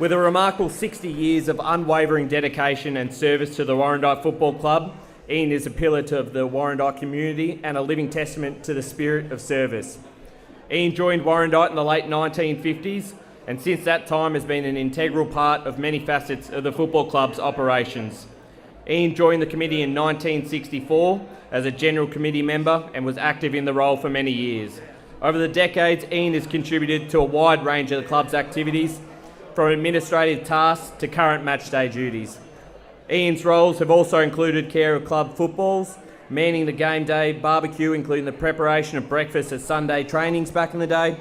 With a remarkable 60 years of unwavering dedication and service to the Warrandyte Football Club, Ian is a pillar of the Warrandyte community and a living testament to the spirit of service. Ian joined Warrandyte in the late 1950s and since that time has been an integral part of many facets of the football club's operations. Ian joined the committee in 1964 as a general committee member and was active in the role for many years. Over the decades, Ian has contributed to a wide range of the club's activities, from administrative tasks to current matchday duties. Ian's roles have also included care of club footballs, manning the game day barbecue, including the preparation of breakfast at Sunday trainings back in the day.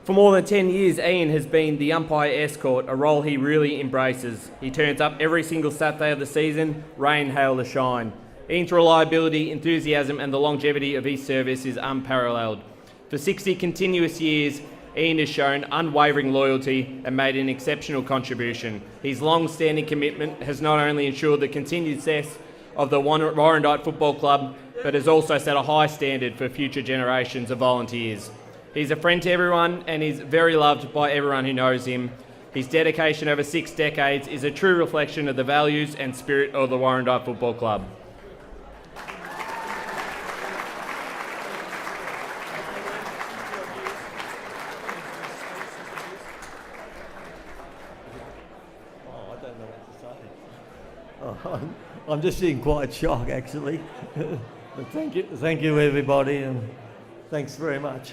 For more than 10 years, Ian has been the umpire escort, a role he really embraces. He turns up every single Saturday of the season, rain, hail or shine. Ian's reliability, enthusiasm and the longevity of his service is unparalleled. For 60 continuous years, Ian has shown unwavering loyalty and made an exceptional contribution. His long-standing commitment has not only ensured the continued success of the Warrandyte Football Club, but has also set a high standard for future generations of volunteers. He's a friend to everyone and is very loved by everyone who knows him. His dedication over 6 decades is a true reflection of the values and spirit of the Warrandyte Football Club. I'm just in quite shock, actually. But thank you, everybody, and thanks very much.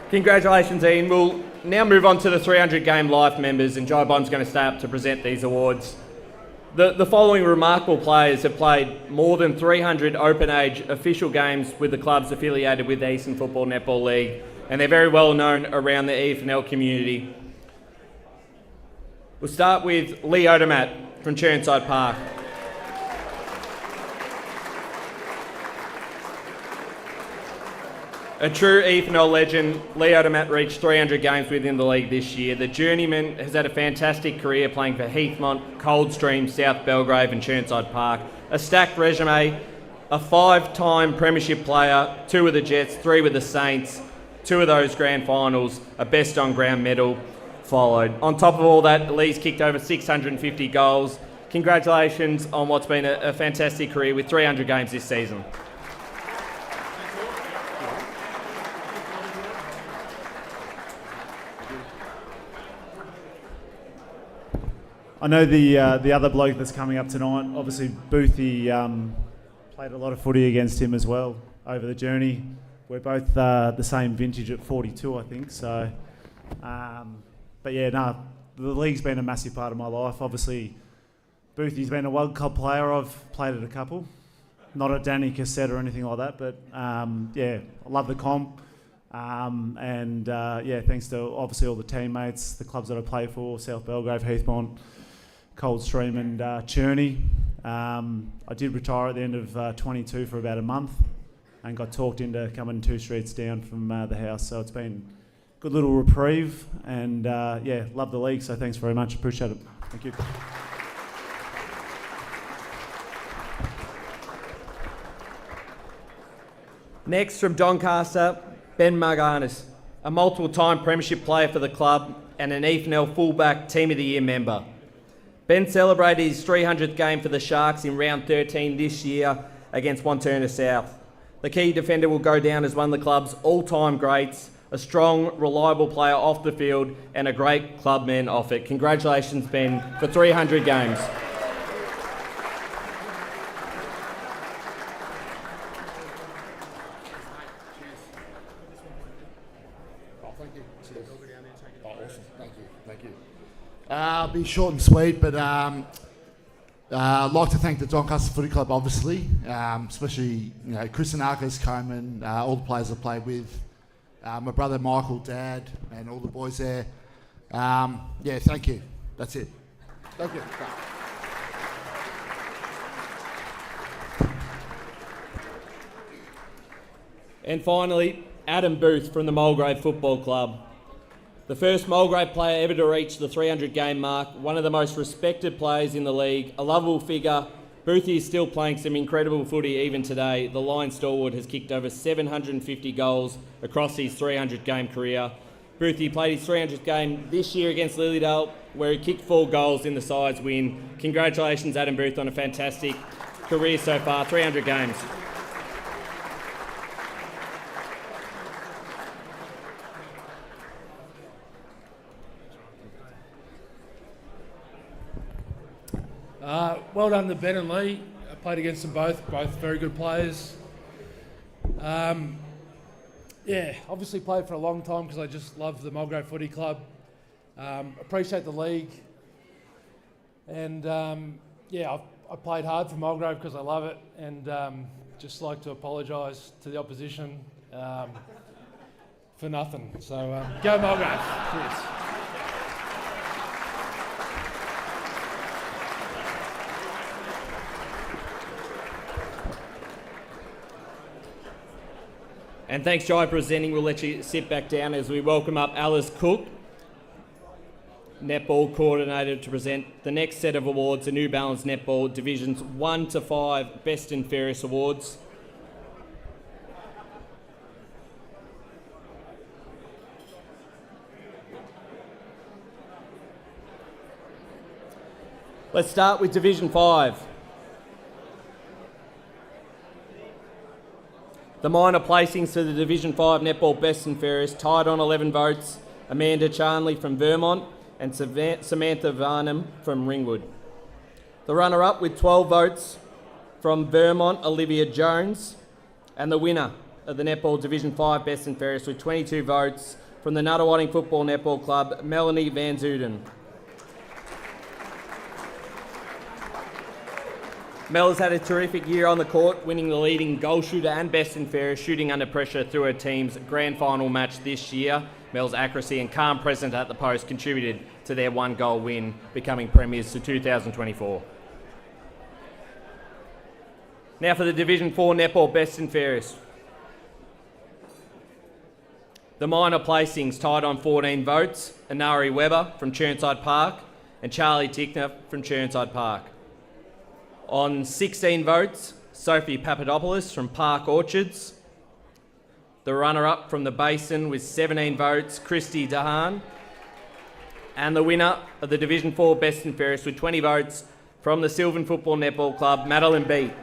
Congratulations, Ian. We'll now move on to the 300 Game Life members, and Jai Bond's going to stay up to present these awards. The following remarkable players have played more than 300 open age official games with the clubs affiliated with the Eastern Football Netball League, and they're very well known around the EFNL community. We'll start with Lee Odermatt from Chirnside Park. A true EFNL legend, Lee Odermatt reached 300 games within the league this year. The journeyman has had a fantastic career playing for Heathmont, Coldstream, South Belgrave and Chirnside Park. A stacked resume, a 5-time premiership player, 2 with the Jets, 3 with the Saints, 2 of those grand finals, a best on ground medal followed. On top of all that, Lee's kicked over 650 goals. Congratulations on what's been a fantastic career with 300 games this season. I know the other bloke that's coming up tonight, obviously Boothie, played a lot of footy against him as well over the journey. We're both the same vintage at 42, I think. So, but yeah, no, the league's been a massive part of my life. Obviously, Boothie's been a World Cup player. I've played at a couple, not at Danny Cassette or anything like that. But yeah, I love the comp. Yeah, thanks to obviously all the teammates, the clubs that I play for, South Belgrave, Heathmont, Coldstream and Cherney. I did retire at the end of 22 for about a month and got talked into coming 2 streets down from the house. So it's been a good little reprieve and yeah, love the league. So thanks very much. Appreciate it. Thank you. Next from Doncaster, Ben Marganis, a multiple-time premiership player for the club and an EFNL fullback Team of the Year member. Ben celebrated his 300th game for the Sharks in round 13 this year against Wantirna South. The key defender will go down as one of the club's all-time greats, a strong, reliable player off the field and a great clubman off it. Congratulations, Ben, for 300 games. I'll be short and sweet, but I'd like to thank the Doncaster Footy Club, obviously, especially Chris Anarkis, Coleman, all the players I played with, my brother Michael, Dad, and all the boys there. Yeah, thank you. That's it. Thank you. And finally, Adam Booth from the Mulgrave Football Club. The first Mulgrave player ever to reach the 300 game mark, one of the most respected players in the league, a lovable figure. Boothie is still playing some incredible footy even today. The Lion stalwart has kicked over 750 goals across his 300 game career. Boothie played his 300th game this year against Lilydale, where he kicked 4 goals in the side's win. Congratulations, Adam Booth, on a fantastic career so far, 300 games. Well done to Ben and Lee. I played against them both very good players. Yeah, obviously played for a long time because I just love the Mulgrave Footy Club. Appreciate the league. And yeah, I played hard for Mulgrave because I love it, and just like to apologise to the opposition for nothing. So go Mulgrave. Cheers. And thanks, Jai, for presenting. We'll let you sit back down as we welcome up Alice Cook, Netball Coordinator, to present the next set of awards, the New Balance Netball Divisions 1 to 5 Best and Fairest Awards. Let's start with Division 5. The minor placings for the Division 5 Netball Best and Fairest tied on 11 votes, Amanda Charnley from Vermont and Samantha Varnum from Ringwood. The runner-up with 12 votes from Vermont, Olivia Jones, and the winner, of the Netball Division 5 Best and Fairest with 22 votes from the Nuttawading Football Netball Club, Melanie Van Zuden. Mel has had a terrific year on the court, winning the leading goal shooter and best and fairest shooting under pressure through her team's grand final match this year. Mel's accuracy and calm presence at the post contributed to their 1-goal win, becoming premiers for 2024. Now for the Division 4 Netball Best and Fairest. The minor placings tied on 14 votes, Anari Webber from Churnside Park and Charlie Tickner from Churnside Park. On 16 votes, Sophie Papadopoulos from Park Orchards. The runner-up from the Basin with 17 votes, Christy Dahan. And the winner of the Division 4 Best and Fairest with 20 votes from the Sylvan Football Netball Club, Madeline Beat.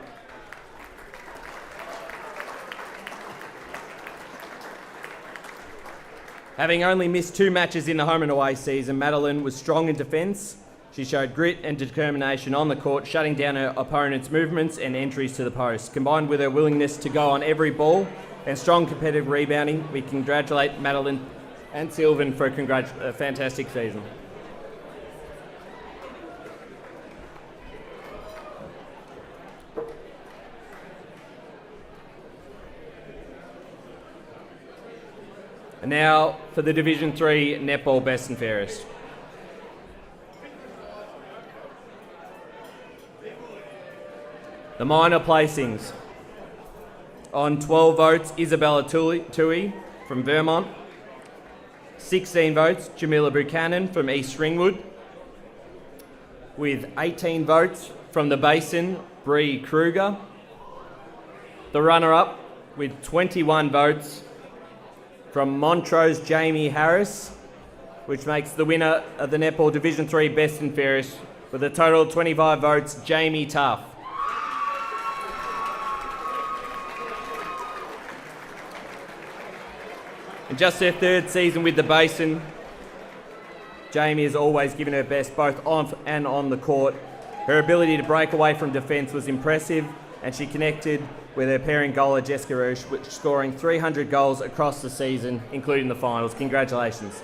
Having only missed 2 matches in the home and away season, Madeline was strong in defence. She showed grit and determination on the court, shutting down her opponent's movements and entries to the post. Combined with her willingness to go on every ball and strong competitive rebounding, we congratulate Madeline and Sylvan for a fantastic season. And now for the Division 3 Netball Best and Fairest. The minor placings. On 12 votes, Isabella Tui from Vermont. 16 votes, Jamila Buchanan from East Ringwood. With 18 votes from the Basin, Bree Kruger. The runner-up with 21 votes from Montrose, Jamie Harris, which makes the winner of the Netball Division 3 Best and Fairest with a total of 25 votes, Jamie Tuff. In just her 3rd season with the Basin, Jamie has always given her best both on and on the court. Her ability to break away from defence was impressive, and she connected with her pairing goaler Jessica Roosh, scoring 300 goals across the season, including the finals. Congratulations.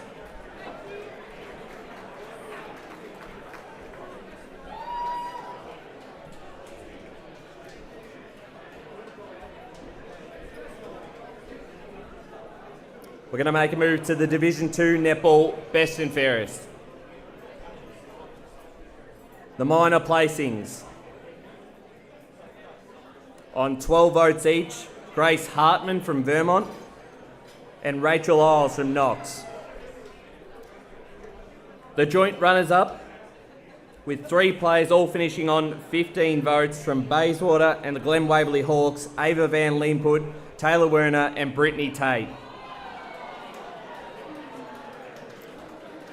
We're going to make a move to the Division 2 Netball Best and Fairest. The minor placings. On 12 votes each, Grace Hartman from Vermont and Rachel Isles from Knox. The joint runners-up, with 3 players all finishing on 15 votes from Bayswater and the Glen Waverley Hawks, Ava Van Leemput, Taylor Werner and Brittany Tate.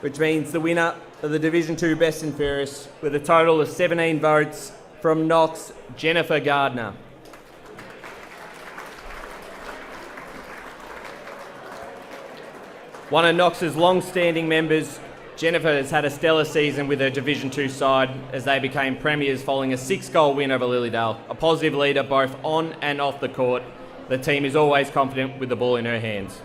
Which means the winner of the Division 2 Best and Fairest with a total of 17 votes from Knox, Jennifer Gardner. One of Knox's long-standing members, Jennifer has had a stellar season with her Division 2 side as they became premiers following a 6-goal win over Lilydale. A positive leader both on and off the court, the team is always confident with the ball in her hands.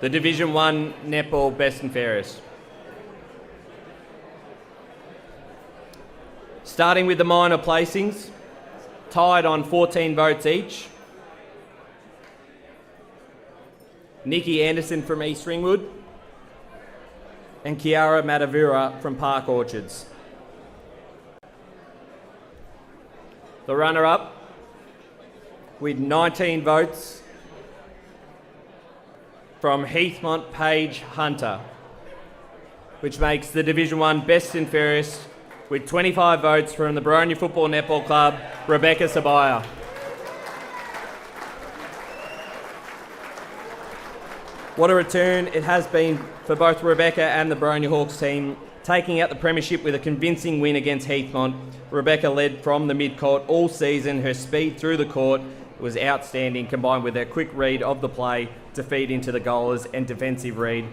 The Division 1 Netball Best and Fairest. Starting with the minor placings, tied on 14 votes each. Nikki Anderson from East Ringwood and Kiara Matavura from Park Orchards. The runner-up with 19 votes from Heathmont Page Hunter, which makes the Division 1 Best and Fairest with 25 votes from the Baronia Football Netball Club, Rebecca Sabaya. What a return it has been for both Rebecca and the Baronia Hawks team, taking out the premiership with a convincing win against Heathmont. Rebecca led from the mid-court all season. Her speed through the court was outstanding, combined with her quick read of the play to feed into the goalers and defensive read.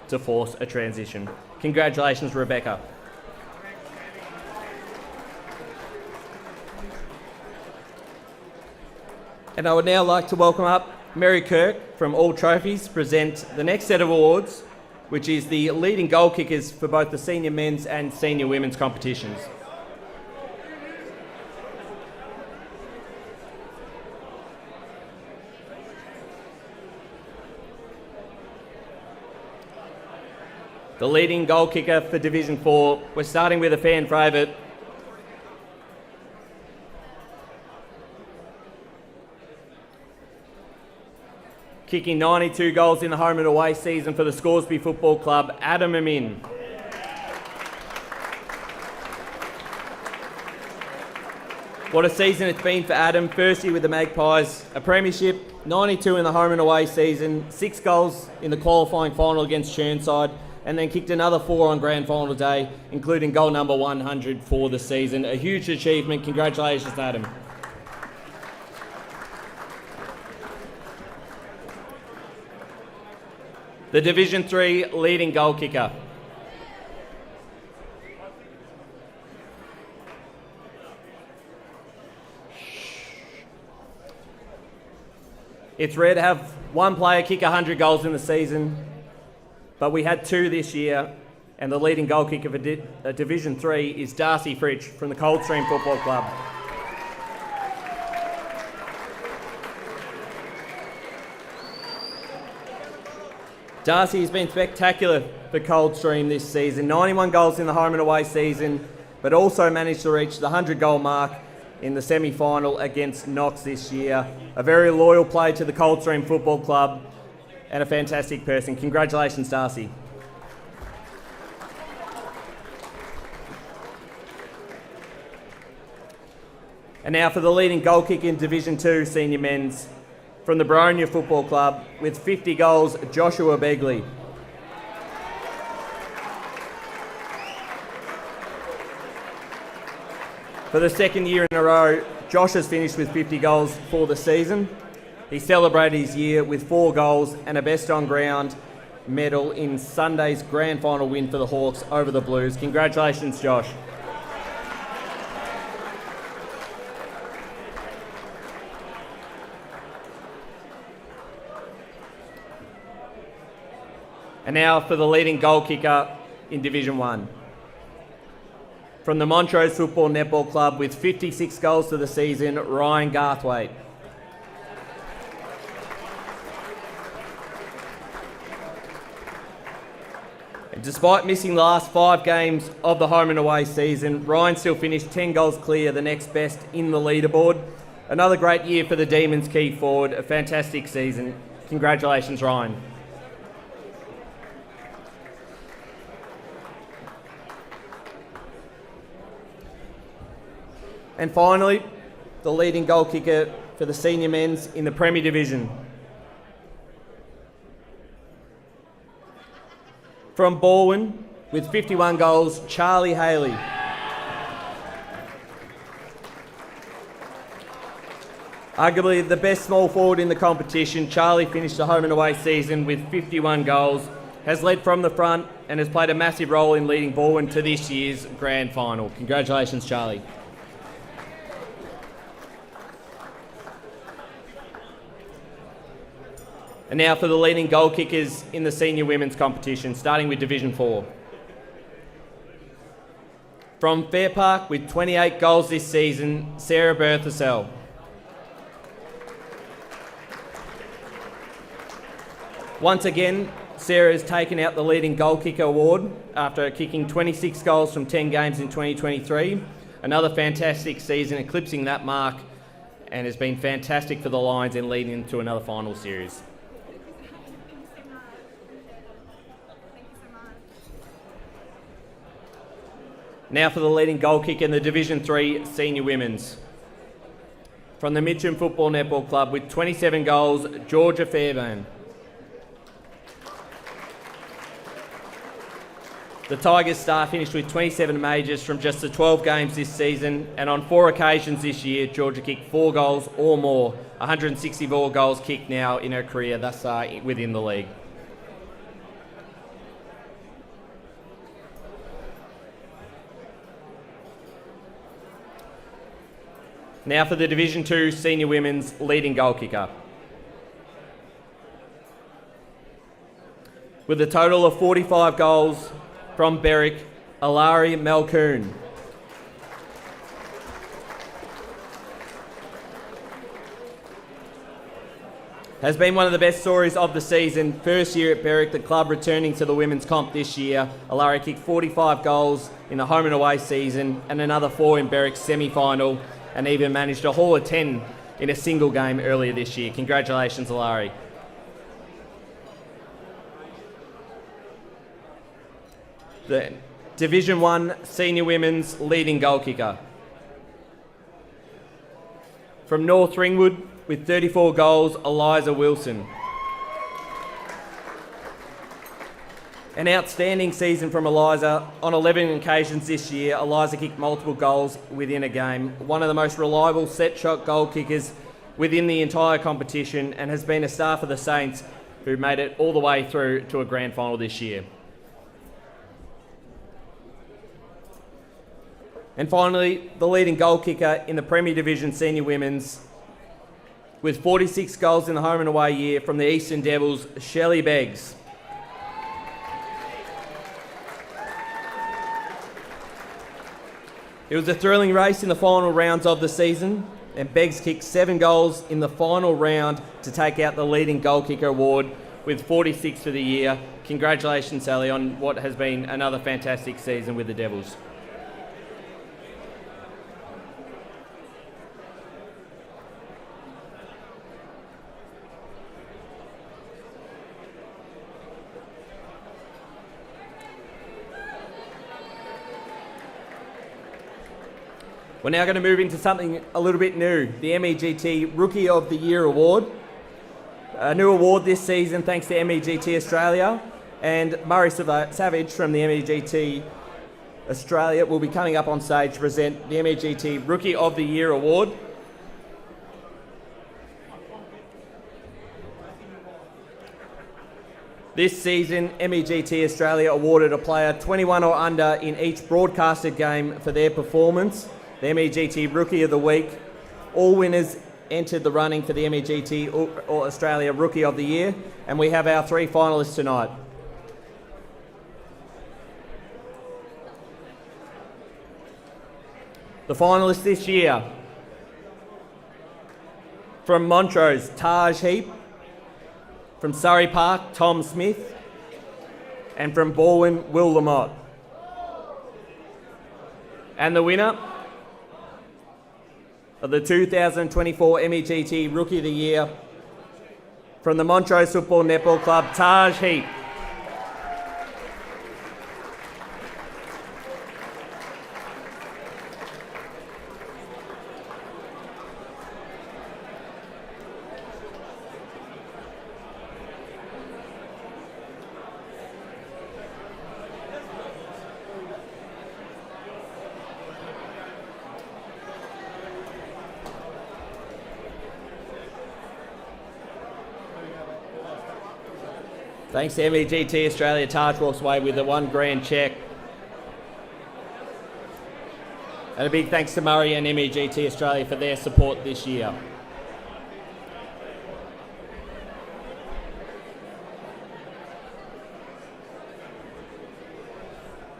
to force a transition. Congratulations, Rebecca. And I would now like to welcome up Mary Kirk from All Trophies to present the next set of awards, which is the leading goal kickers for both the senior men's and senior women's competitions. The leading goal kicker for Division 4, we're starting with a fan favourite. Kicking 92 goals in the home and away season for the Scoresby Football Club, Adam Amin. What a season it's been for Adam. First year with the Magpies, a premiership, 92 in the home and away season, 6 goals in the qualifying final against Churnside, and then kicked another 4 on grand final day, including goal number 100 for the season. A huge achievement. Congratulations, Adam. The Division 3 leading goal kicker. It's rare to have one player kick 100 goals in the season, but we had 2 this year, and the leading goal kicker for Division 3 is Darcy Fritsch from the Coldstream Football Club. Darcy has been spectacular for Coldstream this season. 91 goals in the home and away season, but also managed to reach the 100-goal mark in the semi-final against Knox this year. A very loyal player to the Coldstream Football Club and a fantastic person. Congratulations, Darcy. And now for the leading goal kick in Division 2 Senior Men's. From the Baronia Football Club, with 50 goals, Joshua Begley. For the second year in a row, Josh has finished with 50 goals for the season. He celebrated his year with 4 goals and a best on ground medal in Sunday's grand final win for the Hawks over the Blues. Congratulations, Josh. And now for the leading goal kicker in Division 1. From the Montrose Football Netball Club with 56 goals for the season, Ryan Garthwaite. And despite missing the last 5 games of the home and away season, Ryan still finished 10 goals clear, the next best in the leaderboard. Another great year for the Demons key forward, a fantastic season. Congratulations, Ryan. And finally, the leading goal kicker for the senior men's in the Premier Division. From Balwyn, with 51 goals, Charlie Haley. Arguably the best small forward in the competition, Charlie finished the home and away season with 51 goals, has led from the front and has played a massive role in leading Balwyn to this year's grand final. Congratulations, Charlie. And now for the leading goal kickers in the senior women's competition, starting with Division 4. From Fair Park with 28 goals this season, Sarah Berthasell. Once again, Sarah has taken out the leading goal kicker award after kicking 26 goals from 10 games in 2023. Another fantastic season, eclipsing that mark, and has been fantastic for the Lions and leading into another final series. Now for the leading goal kick in the Division 3 Senior Women's. From the Mitcham Football Netball Club with 27 goals, Georgia Fairbairn. The Tigers star finished with 27 majors from just the 12 games this season, and on 4 occasions this year, Georgia kicked 4 goals or more, 164 goals kicked now in her career thus far within the league. Now for the Division 2 Senior Women's leading goal kicker. With a total of 45 goals from Berwick, Alari Malcoon. Has been one of the best stories of the season. First year at Berwick, the club returning to the women's comp this year. Alari kicked 45 goals in the home and away season and another 4 in Berwick's semi-final, and even managed to haul a 10 in a single game earlier this year. Congratulations, Alari. The Division 1 Senior Women's leading goal kicker. From North Ringwood, with 34 goals, Eliza Wilson. An outstanding season from Eliza. On 11 occasions this year, Eliza kicked multiple goals within a game. One of the most reliable set shot goal kickers within the entire competition, and has been a star for the Saints, who made it all the way through to a grand final this year. And finally, the leading goal kicker in the Premier Division Senior Women's, with 46 goals in the home and away year, from the Eastern Devils, Shelley Beggs. It was a thrilling race in the final rounds of the season, and Beggs kicked 7 goals in the final round to take out the leading goal kicker award with 46 for the year. Congratulations, Sally, on what has been another fantastic season with the Devils. We're now going to move into something a little bit new, the MEGT Rookie of the Year Award. A new award this season thanks to MEGT Australia, and Murray Savage from the MEGT Australia will be coming up on stage to present the MEGT Rookie of the Year Award. This season, MEGT Australia awarded a player 21 or under in each broadcasted game for their performance. The MEGT Rookie of the Week. All winners entered the running for the MEGT or Australia Rookie of the Year, and we have our 3 finalists tonight. The finalists this year: from Montrose, Taj Heap; from Surrey Park, Tom Smith; and from Balwyn, Will Lamotte. And the winner of the 2024 MEGT Rookie of the Year, from the Montrose Football Netball Club, Taj Heap. Thanks to MEGT Australia, Taj walks away with a $1,000 cheque. And a big thanks to Murray and MEGT Australia for their support this year.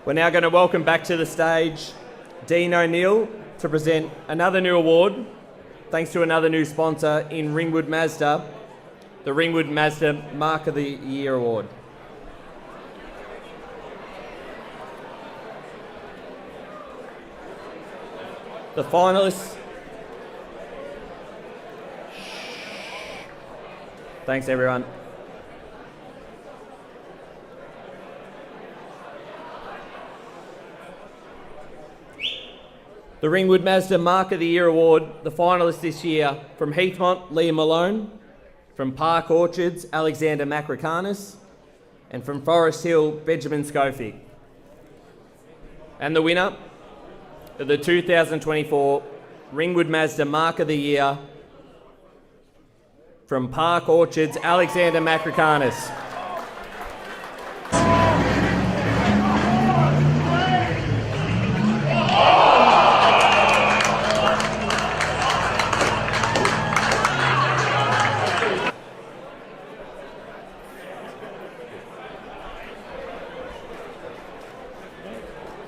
We're now going to welcome back to the stage Dean O'Neill to present another new award, thanks to another new sponsor in Ringwood Mazda, the Ringwood Mazda Mark of the Year Award. The finalists. Thanks, everyone. The Ringwood Mazda Mark of the Year Award, the finalists this year: from Heathmont, Liam Malone; from Park Orchards, Alexander Macricanis; and from Forest Hill, Benjamin Schofield. And the winner of the 2024 Ringwood Mazda Mark of the Year, from Park Orchards, Alexander Macricanis.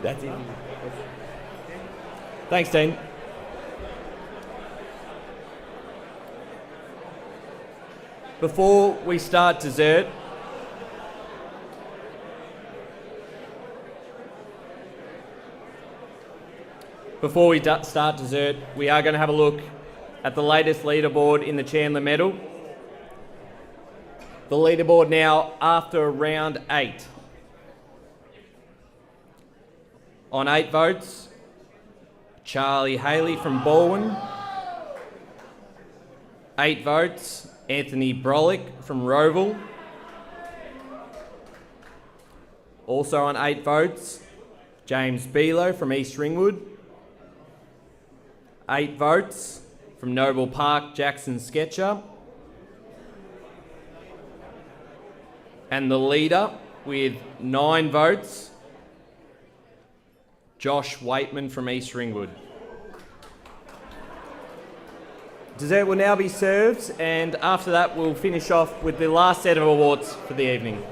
That's it. Thanks, Dean. Before we start dessert, we are going to have a look at the latest leaderboard in the Chandler Medal. The leaderboard now after round 8. On 8 votes, Charlie Haley from Baldwin. 8 votes, Anthony Brolick from Roval. Also on 8 votes, James Below from East Ringwood. 8 votes from Noble Park, Jackson Sketcher. And the leader with 9 votes, Josh Waitman from East Ringwood. Dessert will now be served, and after that we'll finish off with the last set of awards for the evening.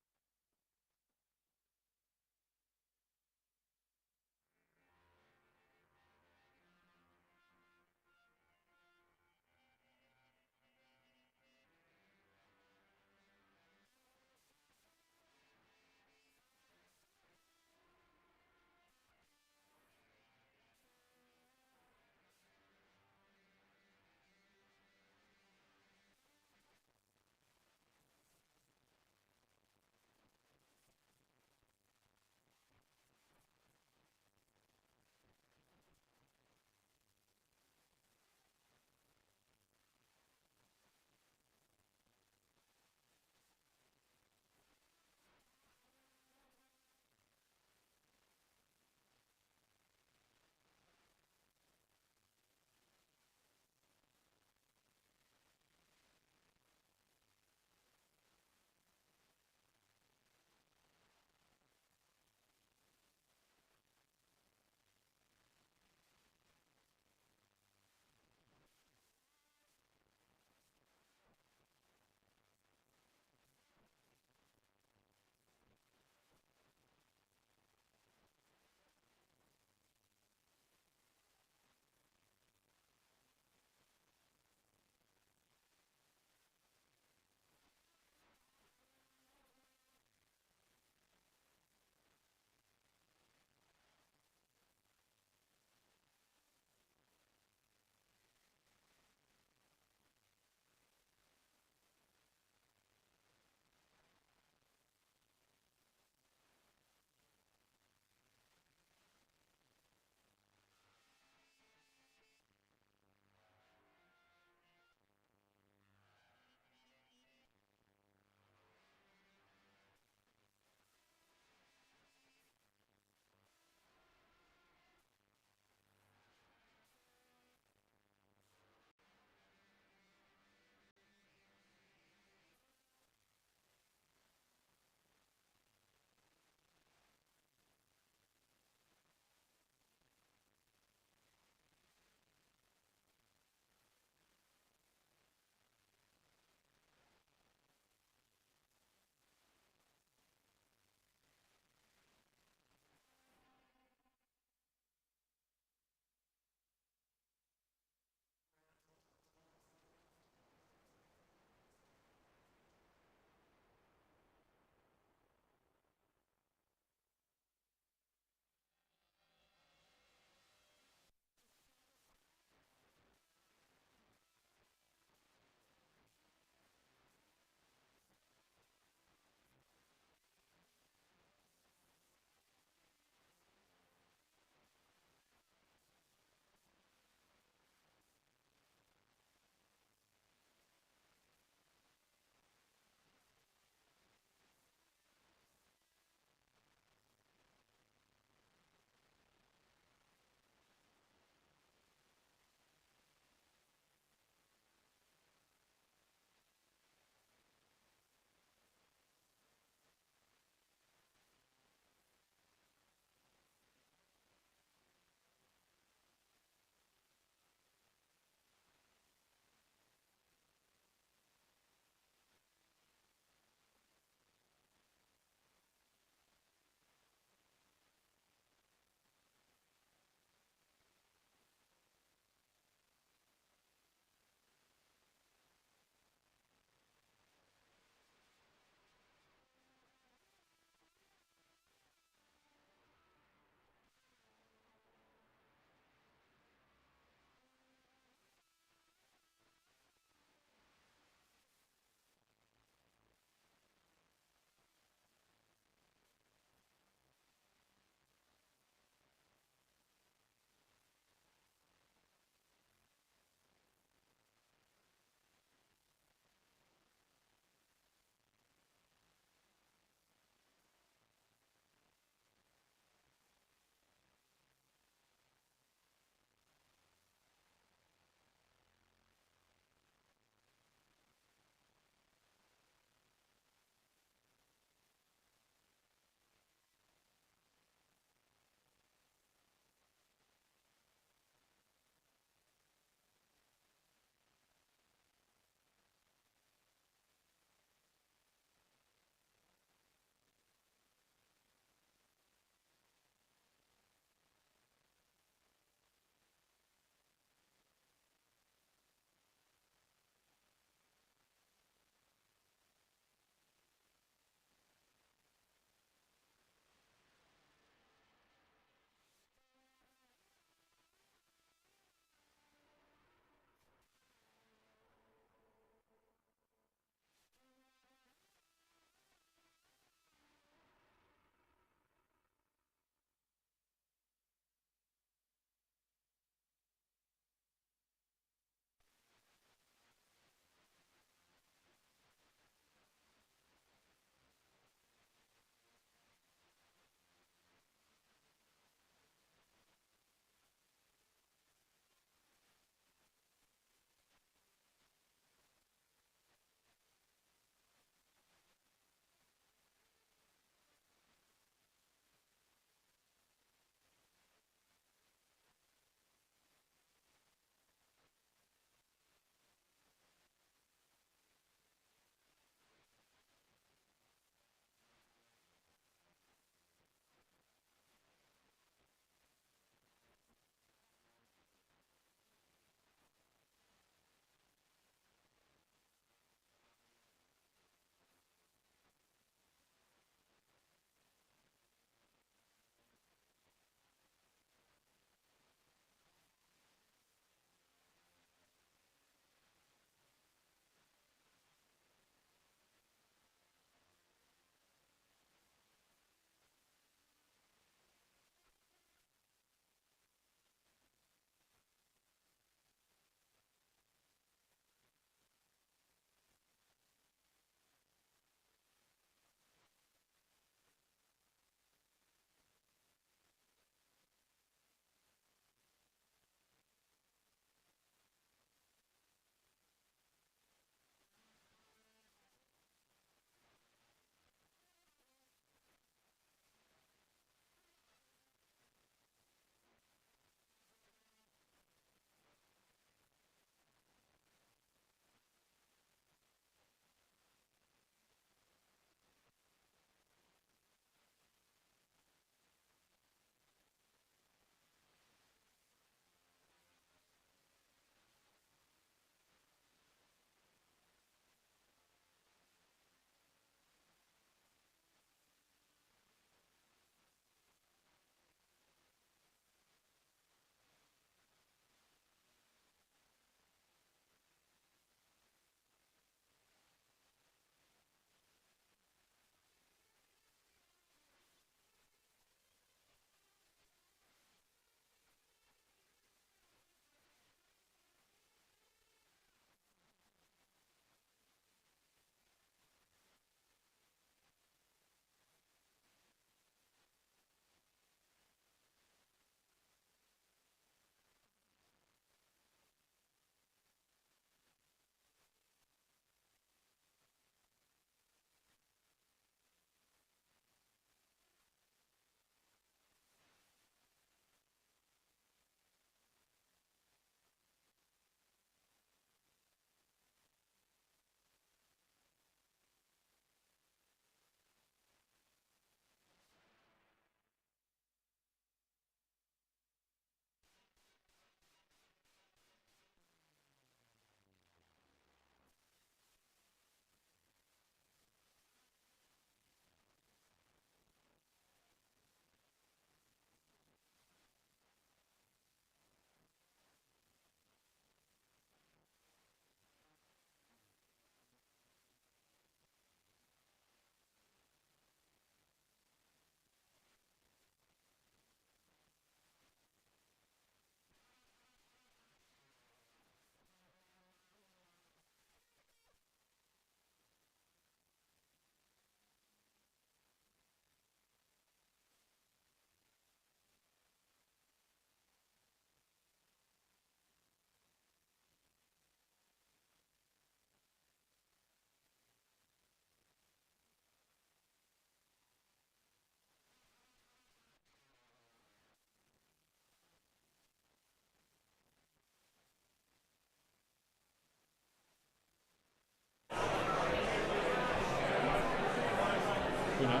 you know.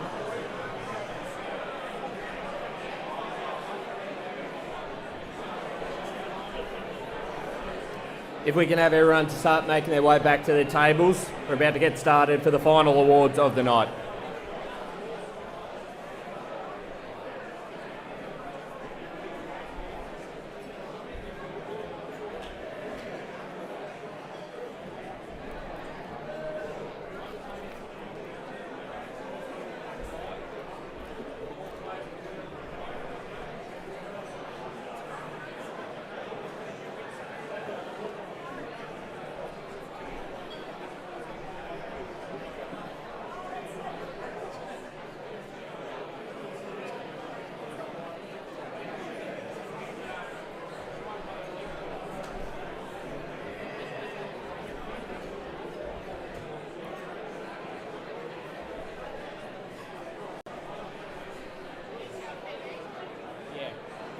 If we can have everyone to start making their way back to their tables, we're about to get started for the final awards of the night.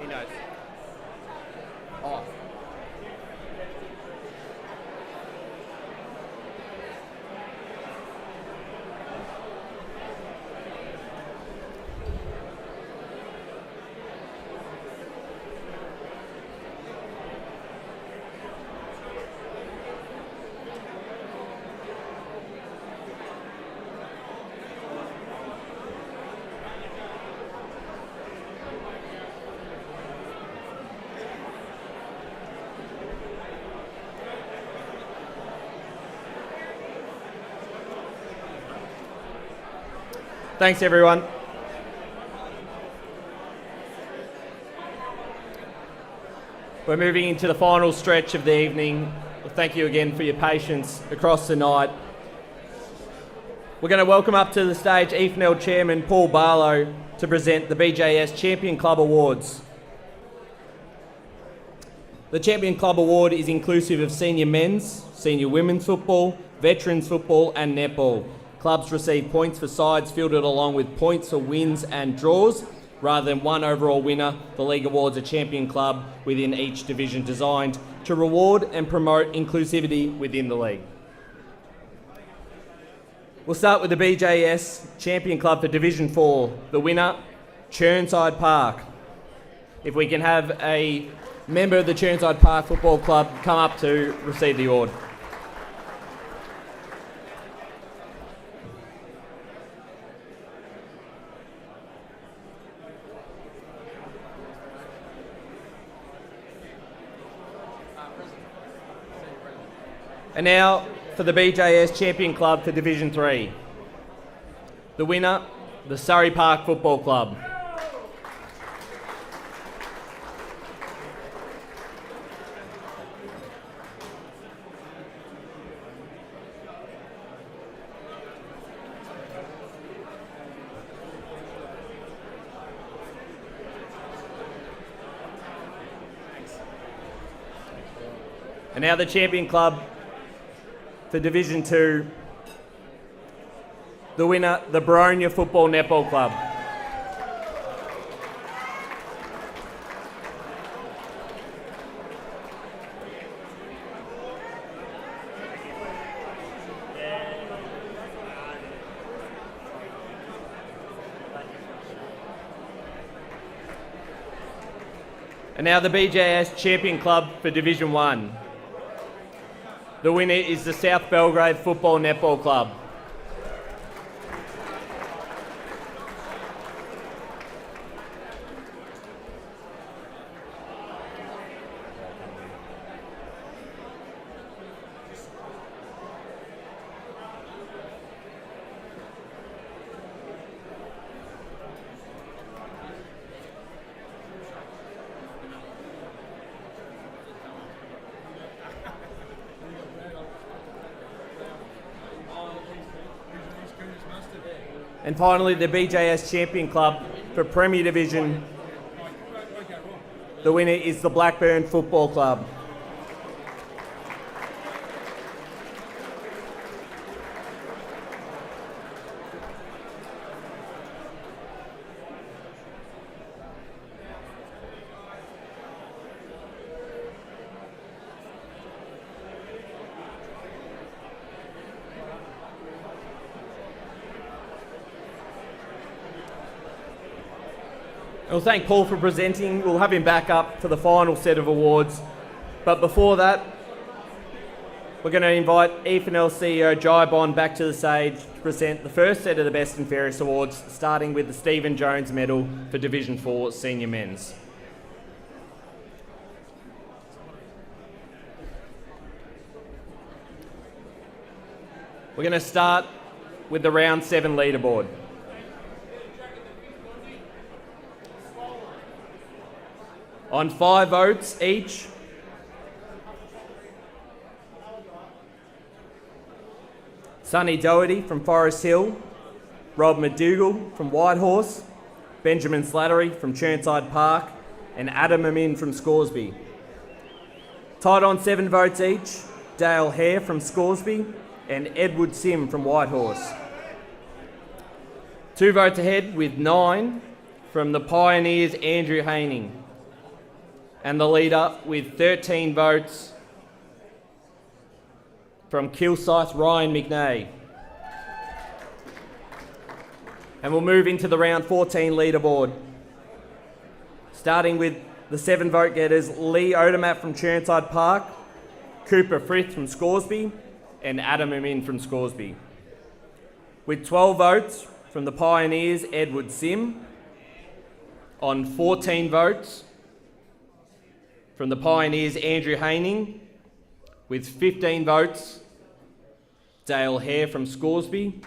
He knows. Off. Thanks, everyone. We're moving into the final stretch of the evening. Thank you again for your patience across the night. We're going to welcome up to the stage EFNL Chairman Paul Barlow to present the BJS Champion Club Awards. The Champion Club Award is inclusive of senior men's, senior women's football, veterans football and netball. Clubs receive points for sides fielded along with points for wins and draws. Rather than one overall winner, the league awards a champion club within each division designed to reward and promote inclusivity within the league. We'll start with the BJS Champion Club for Division 4. The winner, Chirnside Park. If we can have a member of the Chirnside Park Football Club come up to receive the award. And now for the BJS Champion Club for Division 3. The winner, the Surrey Park Football Club. And now the Champion Club for Division 2, the winner, the Baronia Football Netball Club. And now the BJS Champion Club for Division 1. The winner is the South Belgrade Football Netball Club. And finally, the BJS Champion Club for Premier Division. The winner is the Blackburn Football Club. We'll thank Paul for presenting. We'll have him back up for the final set of awards. But before that, we're going to invite EFNL CEO Jai Bond back to the stage to present the first set of the Best and Fairest Awards, starting with the Stephen Jones Medal for Division 4 Senior Men's. We're going to start with the round 7 leaderboard. On 5 votes each, Sonny Doherty from Forest Hill, Rob McDougall from Whitehorse, Benjamin Slattery from Churnside Park, and Adam Amin from Scoresby. Tied on 7 votes each, Dale Hare from Scoresby and Edward Sim from Whitehorse. 2 votes ahead with 9 from the Pioneers' Andrew Haining. And the leader with 13 votes from Kilsyth, Ryan McNay. And we'll move into the round 14 leaderboard. Starting with the 7 vote getters, Lee Odermatt from Churnside Park, Cooper Frith from Scoresby, and Adam Amin from Scoresby. With 12 votes from the Pioneers, Edward Sim. On 14 votes from the Pioneers, Andrew Haining. With 15 votes, Dale Hare from Scoresby.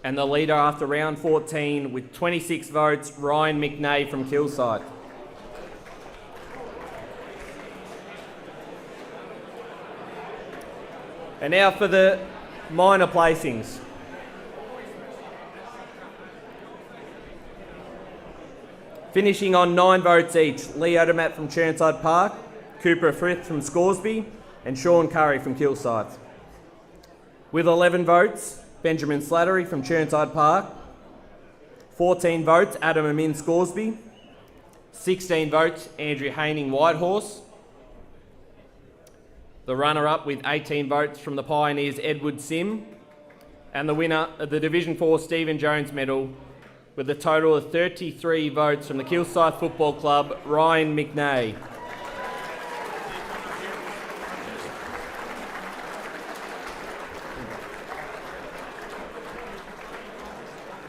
And the leader after round 14 with 26 votes, Ryan McNay from Kilsyth. And now for the minor placings. Finishing on 9 votes each, Lee Odermatt from Churnside Park, Cooper Frith from Scoresby, and Sean Curry from Kilsyth. With 11 votes, Benjamin Slattery from Churnside Park, 14 votes, Adam Amin Scoresby, 16 votes, Andrew Haining Whitehorse. The runner-up with 18 votes from the Pioneers, Edward Sim, and the winner of the Division 4 Stephen Jones Medal with a total of 33 votes from the Kilsyth Football Club, Ryan McNay.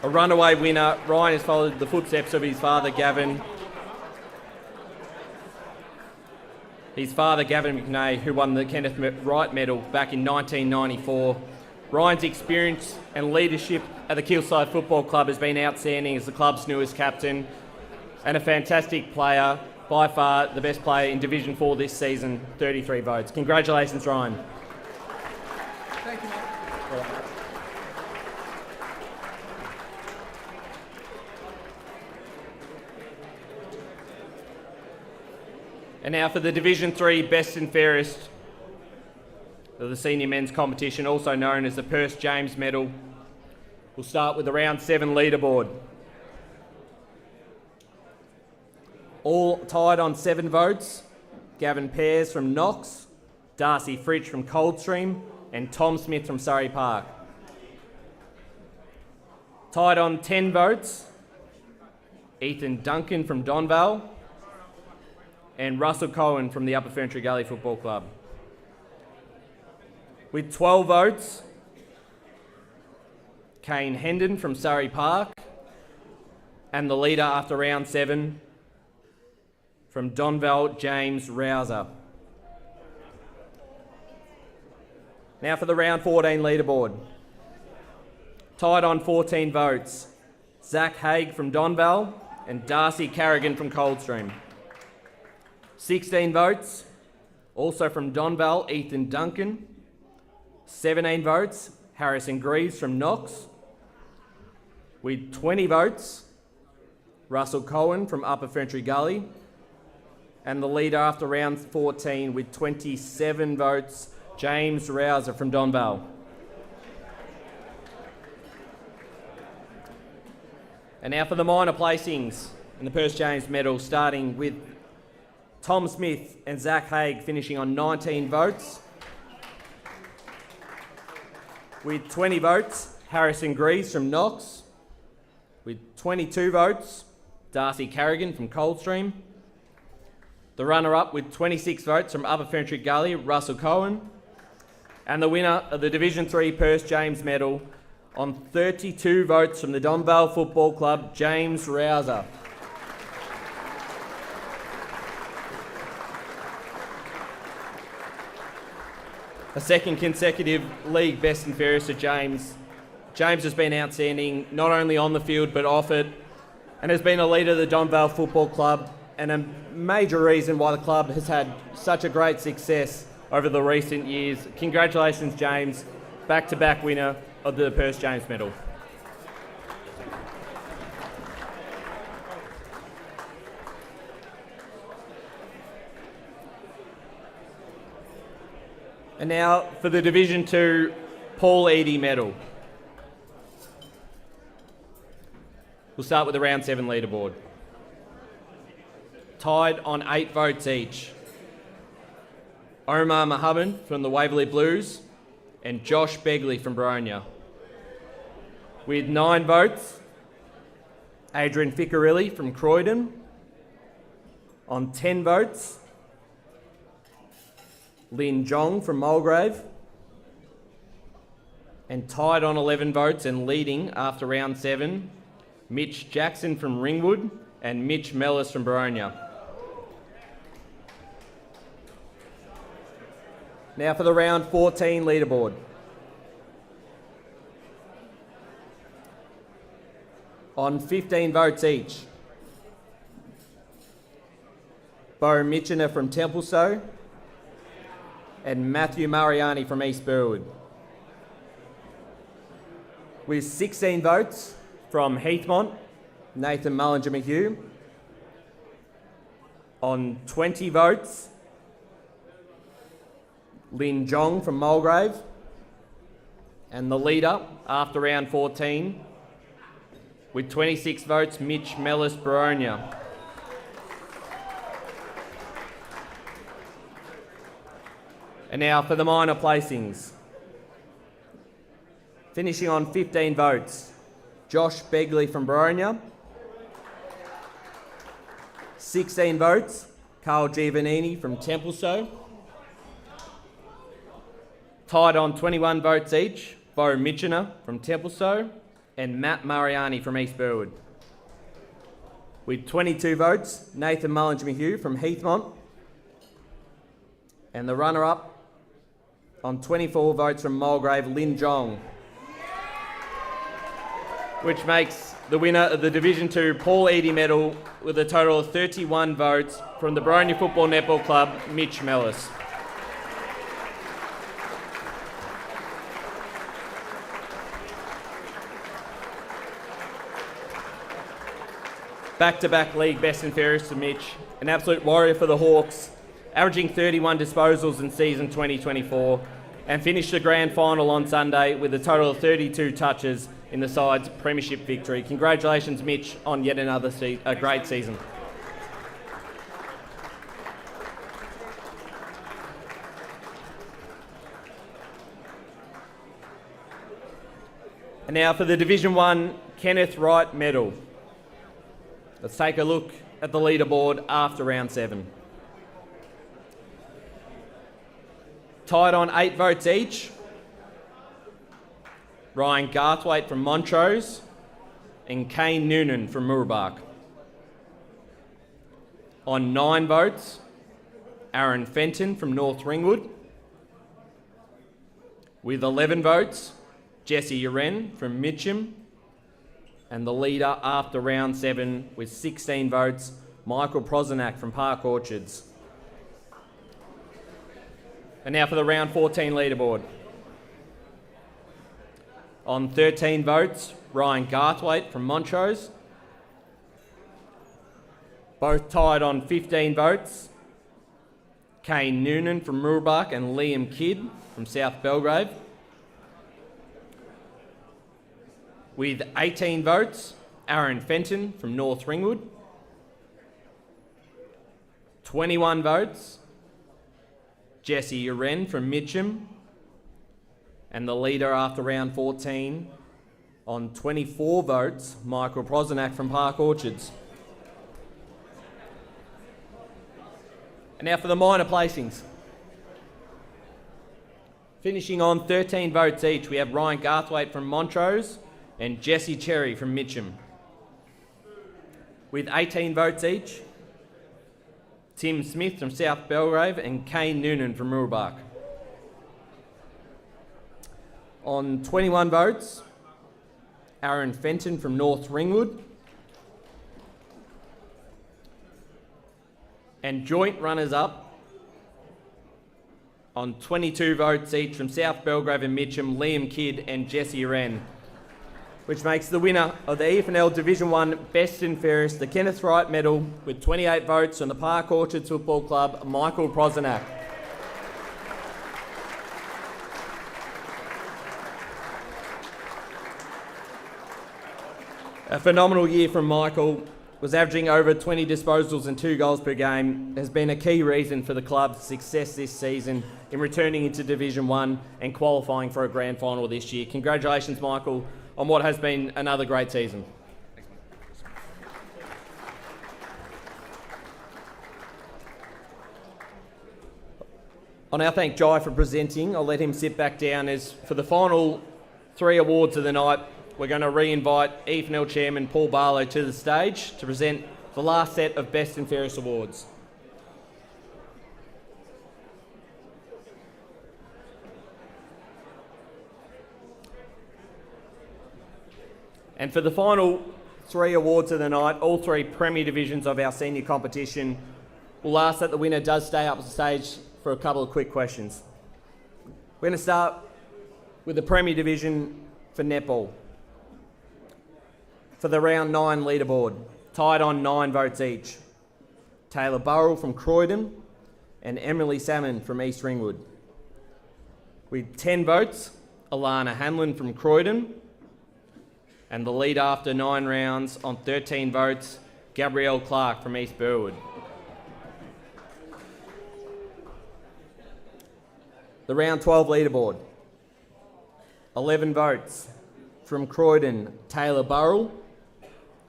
A runaway winner, Ryan has followed the footsteps of his father, Gavin. His father, Gavin McNay, who won the Kenneth Wright Medal back in 1994. Ryan's experience and leadership at the Kilsyth Football Club has been outstanding as the club's newest captain and a fantastic player, by far the best player in Division 4 this season, 33 votes. Congratulations, Ryan. Thank you, mate. And now for the Division 3 Best and Fairest of the senior men's competition, also known as the Perce James Medal. We'll start with the round 7 leaderboard. All tied on 7 votes, Gavin Pears from Knox, Darcy Fritsch from Coldstream, and Tom Smith from Surrey Park. Tied on 10 votes, Ethan Duncan from Donvale, and Russell Cohen from the Upper Ferntree Gully Football Club. With 12 votes, Kane Hendon from Surrey Park, and the leader after round 7 from Donvale, James Rouser. Now for the round 14 leaderboard. Tied on 14 votes, Zach Haig from Donvale and Darcy Carrigan from Coldstream. 16 votes, also from Donvale, Ethan Duncan. 17 votes, Harrison Greaves from Knox. With 20 votes, Russell Cohen from Upper Ferntree Gully. And the leader after round 14 with 27 votes, James Rouser from Donvale. And now for the minor placings in the Perce James Medal, starting with Tom Smith and Zach Haig finishing on 19 votes. With 20 votes, Harrison Greaves from Knox. With 22 votes, Darcy Carrigan from Coldstream. The runner-up with 26 votes from Upper Ferntree Gully, Russell Cohen. And the winner of the Division 3 Perth James Medal on 32 votes from the Don Vale Football Club, James Rouser. A second consecutive league best and fairest to James. James has been outstanding not only on the field but off it, and has been a leader of the Don Vale Football Club and a major reason why the club has had such a great success over the recent years. Congratulations, James, back-to-back winner of the Perth James Medal. And now for the Division 2 Paul Eadie Medal. We'll start with the round 7 leaderboard. Tied on 8 votes each. Omar Mohammed from the Waverley Blues and Josh Begley from Boronia. With 9 votes, Adrian Ficcarelli from Croydon. On 10 votes, Lin Jong from Mulgrave. And tied on 11 votes and leading after round 7, Mitch Jackson from Ringwood and Mitch Mellis from Boronia. Now for the round 14 leaderboard. On 15 votes each, Bo Mitchener from Templestowe and Matthew Mariani from East Burwood. With 16 votes from Heathmont, Nathan Mullinger-McHugh. On 20 votes, Lin Jong from Mulgrave. And the leader after round 14, with 26 votes, Mitch Mellis, Boronia. And now for the minor placings. Finishing on 15 votes, Josh Begley from Boronia. 16 votes, Carl Giovannini from Templestowe. Tied on 21 votes each, Bo Mitchener from Templestowe and Matt Mariani from East Burwood. With 22 votes, Nathan Mullinger-McHugh from Heathmont. And the runner-up on 24 votes from Mulgrave, Lin Jong. Which makes the winner of the Division 2 Paul Eadie Medal with a total of 31 votes from the Boronia Football Netball Club, Mitch Mellis. Back-to-back league best and fairest to Mitch, an absolute warrior for the Hawks, averaging 31 disposals in season 2024, and finished the grand final on Sunday with a total of 32 touches in the side's premiership victory. Congratulations, Mitch, on yet another a great season. And now for the Division 1 Kenneth Wright Medal. Let's take a look at the leaderboard after round 7. Tied on 8 votes each, Ryan Garthwaite from Montrose and Kane Noonan from Mooroolbark. On 9 votes, Aaron Fenton from North Ringwood. With 11 votes, Jesse Uren from Mitcham. And the leader after round 7 with 16 votes, Michael Prozenak from Park Orchards. And now for the round 14 leaderboard. On 13 votes, Ryan Garthwaite from Montrose. Both tied on 15 votes, Kane Noonan from Mooroolbark and Liam Kidd from South Belgrave. With 18 votes, Aaron Fenton from North Ringwood. 21 votes, Jesse Uren from Mitcham. And the leader after round 14, on 24 votes, Michael Prozenak from Park Orchards. And now for the minor placings. Finishing on 13 votes each, we have Ryan Garthwaite from Montrose and Jesse Cherry from Mitcham. With 18 votes each, Tim Smith from South Belgrave and Kane Noonan from Mooroolbark. On 21 votes, Aaron Fenton from North Ringwood. And joint runners-up on 22 votes each from South Belgrave and Mitcham, Liam Kidd and Jesse Wren, which makes the winner of the EFNL Division 1 Best and Fairest the Kenneth Wright Medal with 28 votes from the Park Orchards Football Club, Michael Prozenak. A phenomenal year from Michael, was averaging over 20 disposals and 2 goals per game, has been a key reason for the club's success this season in returning into Division 1 and qualifying for a grand final this year. Congratulations, Michael, on what has been another great season. I'll now thank Jai for presenting. I'll let him sit back down as for the final 3 awards of the night. We're going to re-invite EFNL Chairman Paul Barlow to the stage to present the last set of Best and Fairest awards. And for the final 3 awards of the night, all 3 Premier Divisions of our senior competition, we'll ask that the winner does stay up on stage for a couple of quick questions. We're going to start with the Premier Division for Netball. For the round 9 leaderboard, tied on 9 votes each, Taylor Burrell from Croydon and Emily Salmon from East Ringwood. With 10 votes, Alana Hanlon from Croydon, and the lead after 9 rounds on 13 votes, Gabrielle Clark from East Burwood. The round 12 leaderboard, 11 votes from Croydon, Taylor Burrell.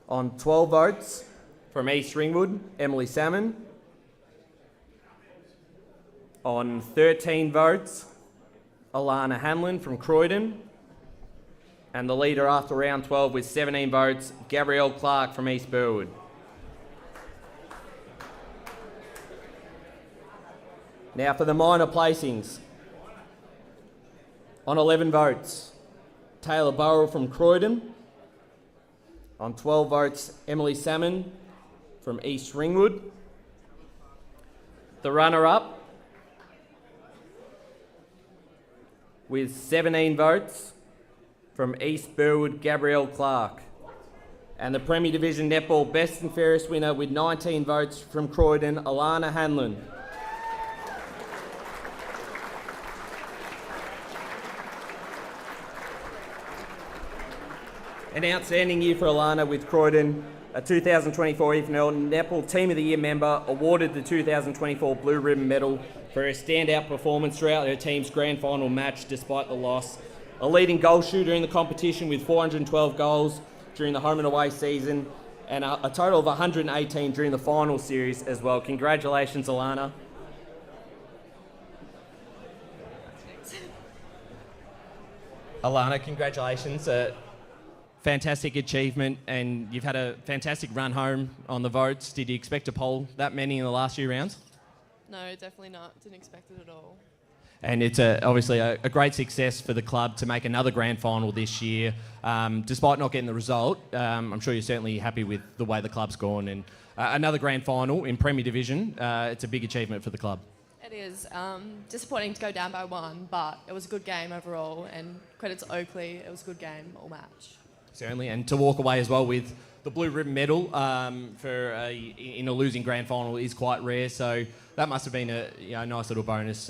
On 12 votes from East Ringwood, Emily Salmon. On 13 votes, Alana Hanlon from Croydon. And the leader after round 12 with 17 votes, Gabrielle Clark from East Burwood. Now for the minor placings. On 11 votes, Taylor Burrell from Croydon. On 12 votes, Emily Salmon from East Ringwood. The runner-up with 17 votes from East Burwood, Gabrielle Clark. And the Premier Division Netball Best and Fairest winner with 19 votes from Croydon, Alana Hanlon. An outstanding year for Alana with Croydon, a 2024 EFNL Netball Team of the Year member, awarded the 2024 Blue Ribbon Medal for her standout performance throughout her team's grand final match despite the loss. A leading goal shooter in the competition with 412 goals during the home and away season and a total of 118 during the final series as well. Congratulations, Alana. Alana, congratulations. Fantastic achievement, and you've had a fantastic run home on the votes. Did you expect to poll that many in the last few rounds? No, definitely not. Didn't expect it at all. And it's obviously a great success for the club to make another grand final this year. Despite not getting the result, I'm sure you're certainly happy with the way the club's gone. And another grand final in Premier Division, it's a big achievement for the club. It is. Disappointing to go down by 1, but it was a good game overall, and credit to Oakley, it was a good game all match. Certainly, and to walk away as well with the Blue Ribbon Medal in a losing grand final is quite rare. So that must have been a nice little bonus.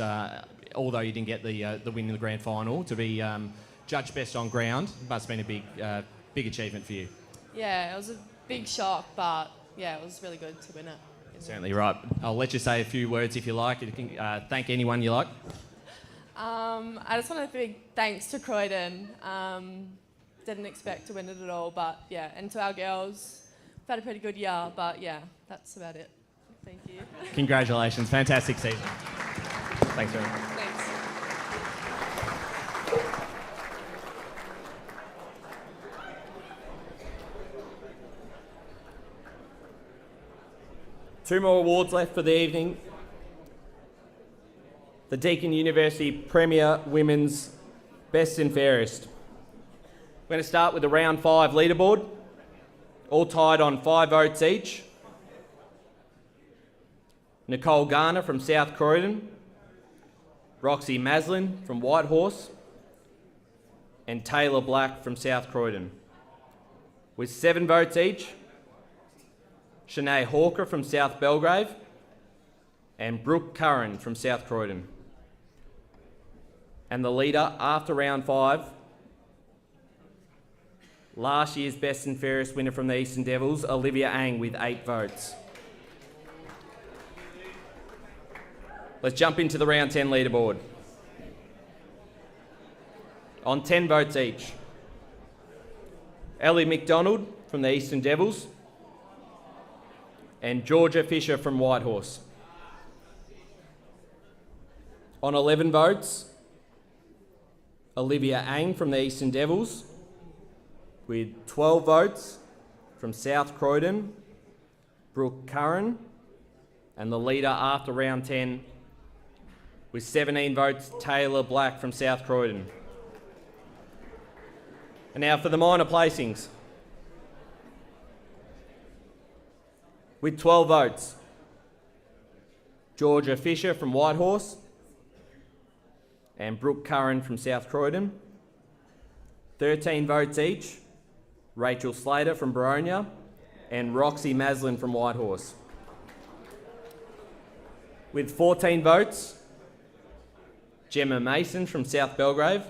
Although you didn't get the win in the grand final, to be judged best on ground must have been a big achievement for you. Yeah, it was a big shock, but yeah, it was really good to win it. Certainly right. I'll let you say a few words if you like. You can thank anyone you like. I just want to big thanks to Croydon. Didn't expect to win it at all, but yeah, and to our girls, we've had a pretty good year, but yeah, that's about it. Thank you. Congratulations, fantastic season. Thanks very much. Thanks. Two more awards left for the evening. The Deakin University Premier Women's Best and Fairest. We're going to start with the round 5 leaderboard, all tied on 5 votes each. Nicole Garner from South Croydon, Roxy Maslin from Whitehorse, and Taylor Black from South Croydon. With 7 votes each, Shanae Hawker from South Belgrave, and Brooke Curran from South Croydon. And the leader after round 5, last year's Best and Fairest winner from the Eastern Devils, Olivia Ang, with 8 votes. Let's jump into the round 10 leaderboard. On 10 votes each, Ellie McDonald from the Eastern Devils, and Georgia Fisher from Whitehorse. On 11 votes, Olivia Ang from the Eastern Devils, with 12 votes from South Croydon, Brooke Curran, and the leader after round 10, with 17 votes, Taylor Black from South Croydon. And now for the minor placings. With 12 votes, Georgia Fisher from Whitehorse and Brooke Curran from South Croydon. 13 votes each, Rachel Slater from Baronia and Roxy Maslin from Whitehorse. With 14 votes, Gemma Mason from South Belgrave.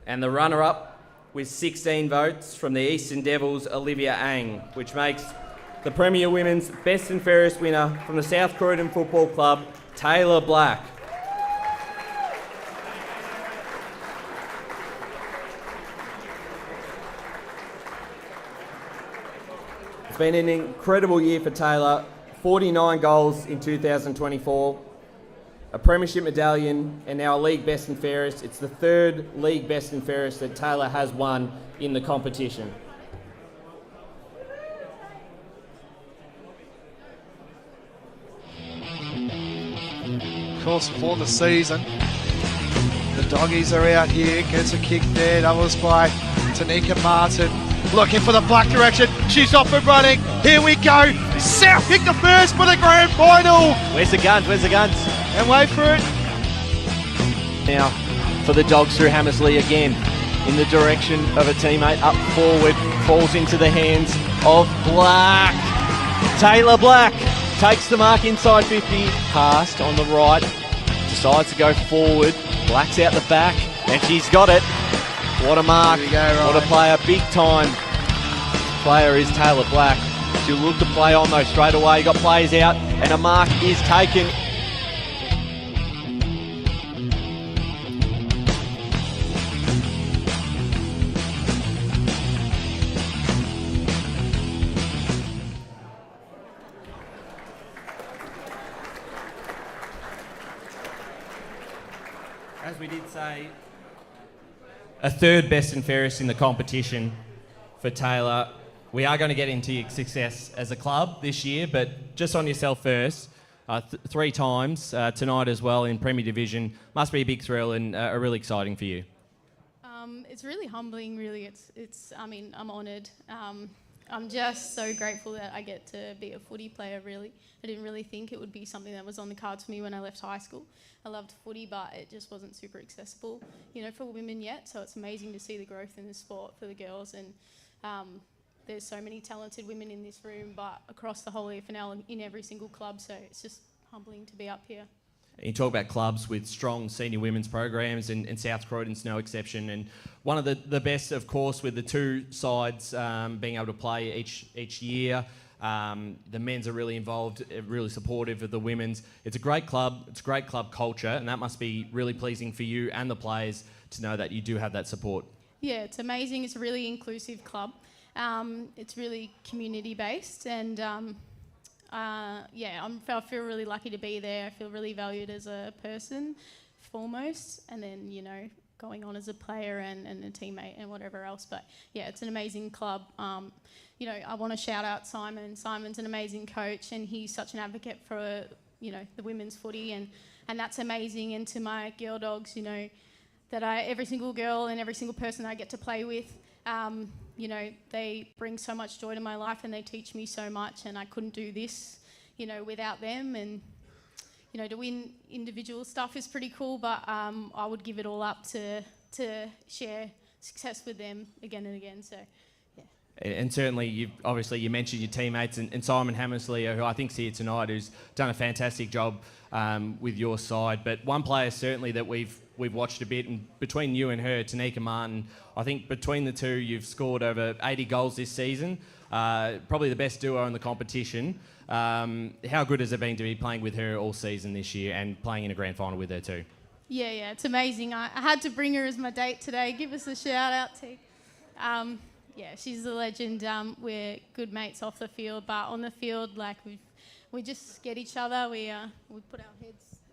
And the runner-up with 16 votes from the Eastern Devils, Olivia Ang, which makes the Premier Women's Best and Fairest winner from the South Croydon Football Club, Taylor Black. It's been an incredible year for Taylor, 49 goals in 2024, a premiership medallion, and now a league best and fairest. It's the 3rd league best and fairest that Taylor has won in the competition. Of course, for the season, the doggies are out here. Gets a kick there. That was by Tanika Martin. Looking for the black direction. She's off and running. Here we go. South pick the first for the grand final. Where's the guns? Where's the guns? And wait for it. Now for the Dogs through Hammersley again. In the direction of a teammate. Up forward. Falls into the hands of Black. Taylor Black takes the mark inside 50. Passed on the right. Decides to go forward. Black's out the back. And she's got it. What a mark. Here we go, what a player. Big time player is Taylor Black. She'll look to play on though straight away. Got players out and a mark is taken. As we did say, a 3rd best and fairest in the competition for Taylor. We are going to get into your success as a club this year, but just on yourself first, 3 times tonight as well in Premier Division. Must be a big thrill and really exciting for you. It's really humbling, really. I mean, I'm honoured. I'm just so grateful that I get to be a footy player, really. I didn't really think it would be something that was on the cards for me when I left high school. I loved footy, but it just wasn't super accessible, for women yet. So it's amazing to see the growth in the sport for the girls. And there's so many talented women in this room, but across the whole EFNL and in every single club. So it's just humbling to be up here. You talk about clubs with strong senior women's programs, and South Croydon's no exception. And one of the best, of course, with the 2 sides being able to play each year. The men's are really involved, really supportive of the women's. It's a great club. It's a great club culture, and that must be really pleasing for you and the players to know that you do have that support. Yeah, it's amazing. It's a really inclusive club. It's really community based, and I feel really lucky to be there. I feel really valued as a person, foremost, and then, you know, going on as a player and a teammate and whatever else. But yeah, it's an amazing club. You know, I want to shout out Simon. Simon's an amazing coach, and he's such an advocate for, you know, the women's footy, and that's amazing. And to my girl dogs, you know, that every single girl and every single person I get to play with, you know, they bring so much joy to my life, and they teach me so much, and I couldn't do this, you know, without them. And, you know, to win individual stuff is pretty cool, but I would give it all up to share success with them again and again. So, yeah. And certainly, you mentioned your teammates, and Simon Hammersley, who I think's here tonight, who's done a fantastic job with your side. But one player certainly that we've watched a bit, and between you and her, Tanika Martin, I think between the two, you've scored over 80 goals this season. Probably the best duo in the competition. How good has it been to be playing with her all season this year and playing in a grand final with her too? Yeah, it's amazing. I had to bring her as my date today. Give us a shout out, T. Yeah, she's a legend. We're good mates off the field, but on the field, like we just get each other. We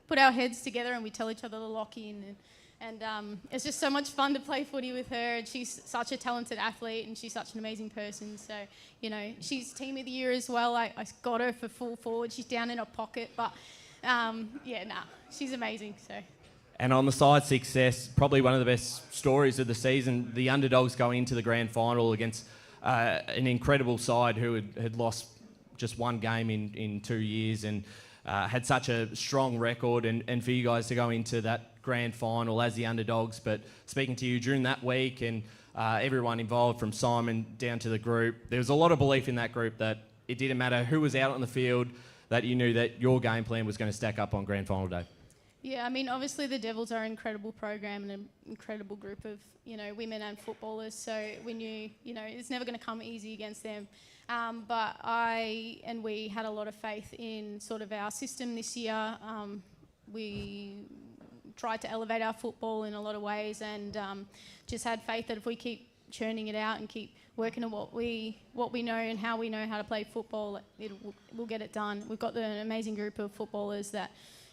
put our heads together, and we tell each other to lock in. And it's just so much fun to play footy with her. And she's such a talented athlete, and she's such an amazing person. So, you know, she's team of the year as well. I got her for full forward. She's down in her pocket, but she's amazing. So. And on the side success, probably one of the best stories of the season, the underdogs going into the grand final against an incredible side who had lost just one game in 2 years, and had such a strong record, and for you guys to go into that grand final as the underdogs. But speaking to you during that week, and everyone involved from Simon down to the group, there was a lot of belief in that group that it didn't matter who was out on the field, that you knew that your game plan was going to stack up on grand final day. Yeah, I mean, obviously the Devils are an incredible program and an incredible group of, you know, women and footballers. So we knew, you know, it's never going to come easy against them. But we had a lot of faith in sort of our system this year. We tried to elevate our football in a lot of ways, and just had faith that if we keep churning it out and keep working on what we know and how we know how to play football, we'll get it done. We've got an amazing group of footballers that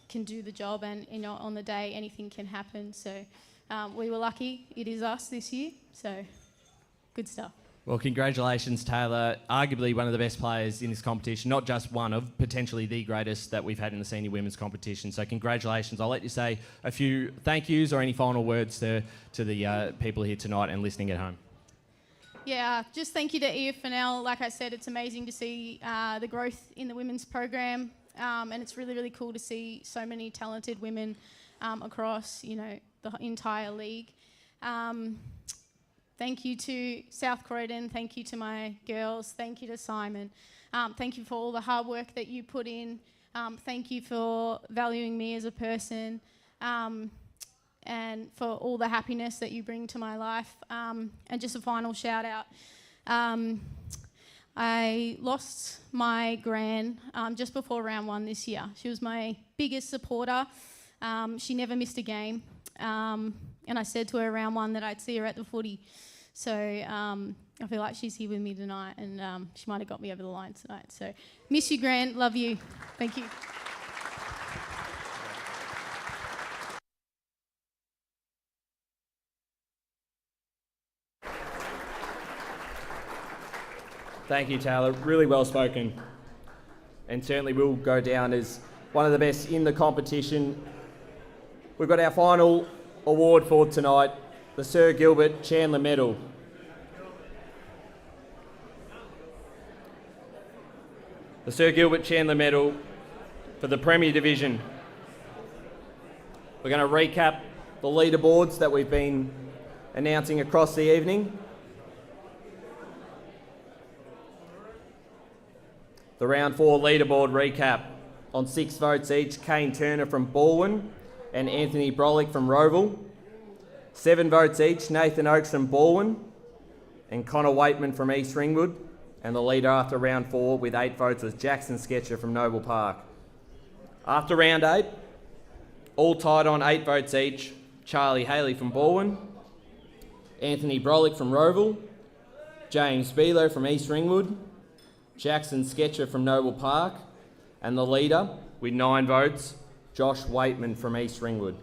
can do the job, and, you know, on the day anything can happen. So we were lucky. It is us this year. So good stuff. Well, congratulations, Taylor. Arguably one of the best players in this competition, not just one of, potentially the greatest that we've had in the senior women's competition. So congratulations. I'll let you say a few thank yous or any final words to the people here tonight and listening at home. Yeah, just thank you to EFNL. Like I said, it's amazing to see the growth in the women's program, and it's really, really cool to see so many talented women across, you know, the entire league. Thank you to South Croydon. Thank you to my girls. Thank you to Simon. Thank you for all the hard work that you put in. Thank you for valuing me as a person, and for all the happiness that you bring to my life. And just a final shout out. I lost my gran just before round one this year. She was my biggest supporter. She never missed a game. And I said to her round one that I'd see her at the footy. So I feel like she's here with me tonight, and she might have got me over the line tonight. So miss you, Gran. Love you. Thank you. Thank you, Taylor. Really well spoken. And certainly will go down as one of the best in the competition. We've got our final award for tonight, the Sir Gilbert Chandler Medal. The Sir Gilbert Chandler Medal for the Premier Division. We're going to recap the leaderboards that we've been announcing across the evening. The round 4 leaderboard recap. On 6 votes each, Kane Turner from Balwyn and Anthony Brolick from Roval. 7 votes each, Nathan Oakes from Balwyn and Connor Waitman from East Ringwood. And the leader after round 4 with 8 votes was Jackson Sketcher from Noble Park. After round 8, all tied on 8 votes each, Charlie Haley from Balwyn, Anthony Brolick from Roval, James Beelo from East Ringwood, Jackson Sketcher from Noble Park, and the leader, with 9 votes, Josh Waitman from East Ringwood.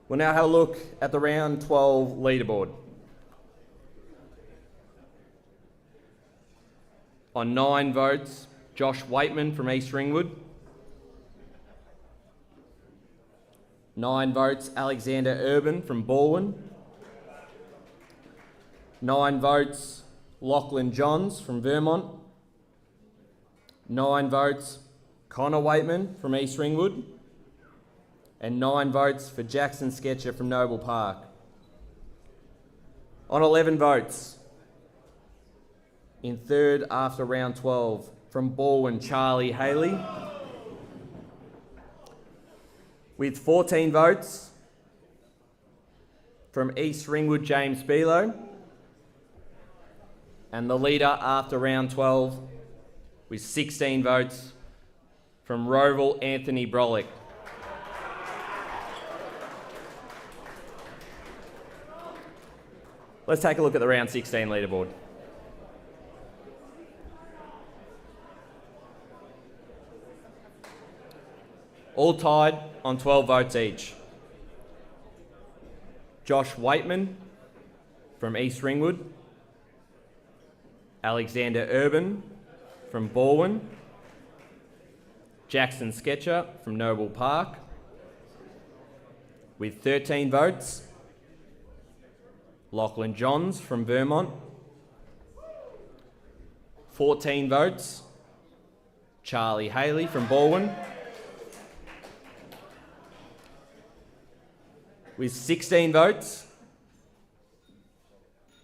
We'll now have a look at the round 12 leaderboard. On 9 votes, Josh Waitman from East Ringwood. 9 votes, Alexander Urban from Balwyn. 9 votes, Lachlan Johns from Vermont. 9 votes, Connor Waitman from East Ringwood. And 9 votes for Jackson Sketcher from Noble Park. On 11 votes, in third after round 12, from Balwyn, Charlie Haley. With 14 votes, from East Ringwood, James Beelo. And the leader after round 12, with 16 votes, from Roval, Anthony Brolick. Let's take a look at the round 16 leaderboard. All tied on 12 votes each. Josh Waitman from East Ringwood. Alexander Urban from Balwyn. Jackson Sketcher from Noble Park. With 13 votes, Lachlan Johns from Vermont. 14 votes, Charlie Haley from Balwyn. With 16 votes,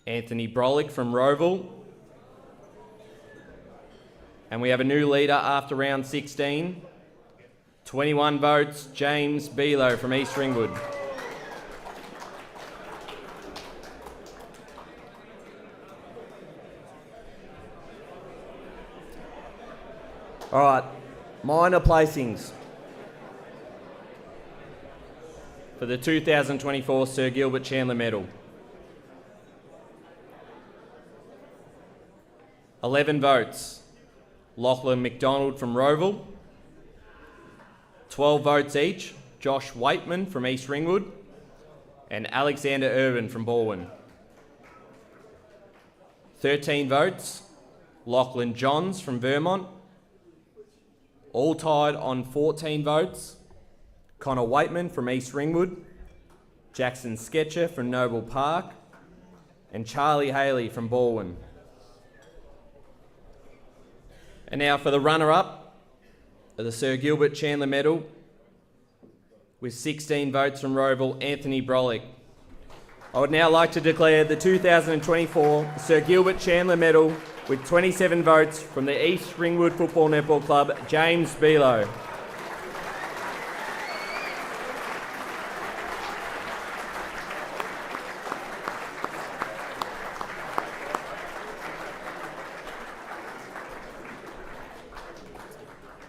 Anthony Brolick from Roval. And we have a new leader after round 16. 21 votes, James Beelo from East Ringwood. All right, minor placings for the 2024 Sir Gilbert Chandler Medal. 11 votes, Lachlan McDonald from Roval. 12 votes each, Josh Waitman from East Ringwood and Alexander Urban from Balwyn. 13 votes, Lachlan Johns from Vermont. All tied on 14 votes, Connor Waitman from East Ringwood, Jackson Sketcher from Noble Park, and Charlie Haley from Balwyn. And now for the runner-up of the Sir Gilbert Chandler Medal, with 16 votes from Roval, Anthony Brolick. I would now like to declare the 2024 Sir Gilbert Chandler Medal with 27 votes from the East Ringwood Football Netball Club, James Beelo.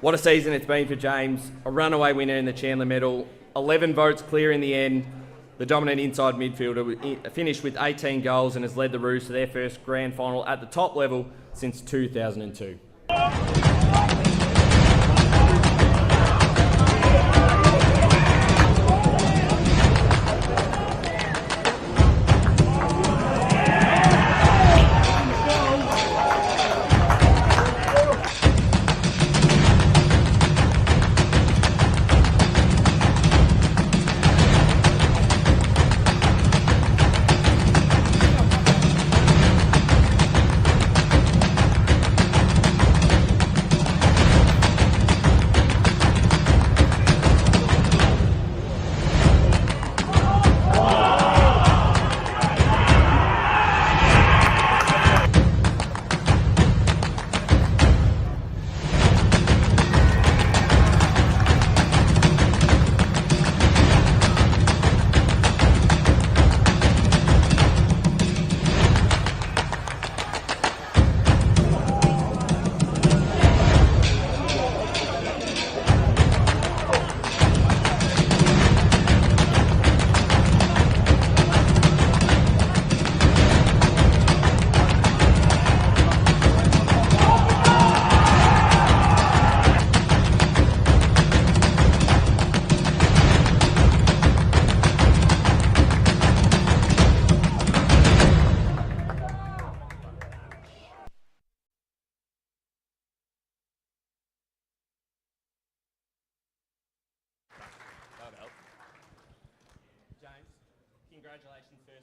What a season it's been for James, a runaway winner in the Chandler Medal, 11 votes clear in the end. The dominant inside midfielder finished with 18 goals and has led the Roos to their first grand final at the top level since 2002.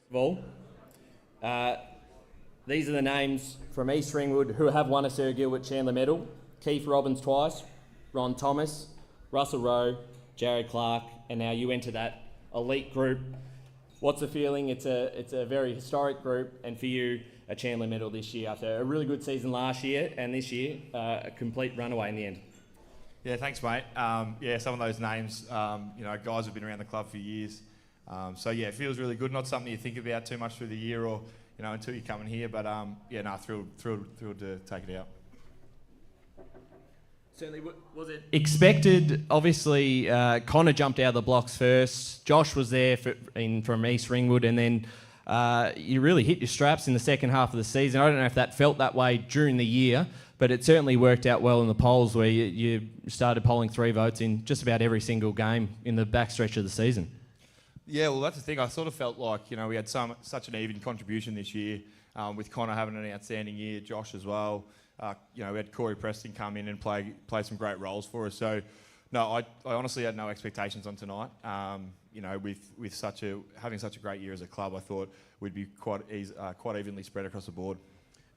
of all. These are the names from East Ringwood who have won a Sir Gilbert Chandler Medal. Keith Robbins twice, Ron Thomas, Russell Rowe, Jared Clark, and now you enter that elite group. What's the feeling? It's a very historic group, and for you, a Chandler Medal this year after a really good season last year, and this year, a complete runaway in the end. Yeah, thanks, mate. Some of those names, guys have been around the club for years. It feels really good. Not something you think about too much through the year or, until you come in here. But, thrilled to take it out. Certainly, was it expected? Obviously, Connor jumped out of the blocks first. Josh was there from East Ringwood, and then you really hit your straps in the second half of the season. I don't know if that felt that way during the year, but it certainly worked out well in the polls where you started polling 3 votes in just about every single game in the backstretch of the season. Yeah, well, that's the thing. I sort of felt like, we had such an even contribution this year, with Connor having an outstanding year, Josh as well. We had Corey Preston come in and play some great roles for us. So, no, I honestly had no expectations on tonight. With having such a great year as a club, I thought we'd be quite evenly spread across the board.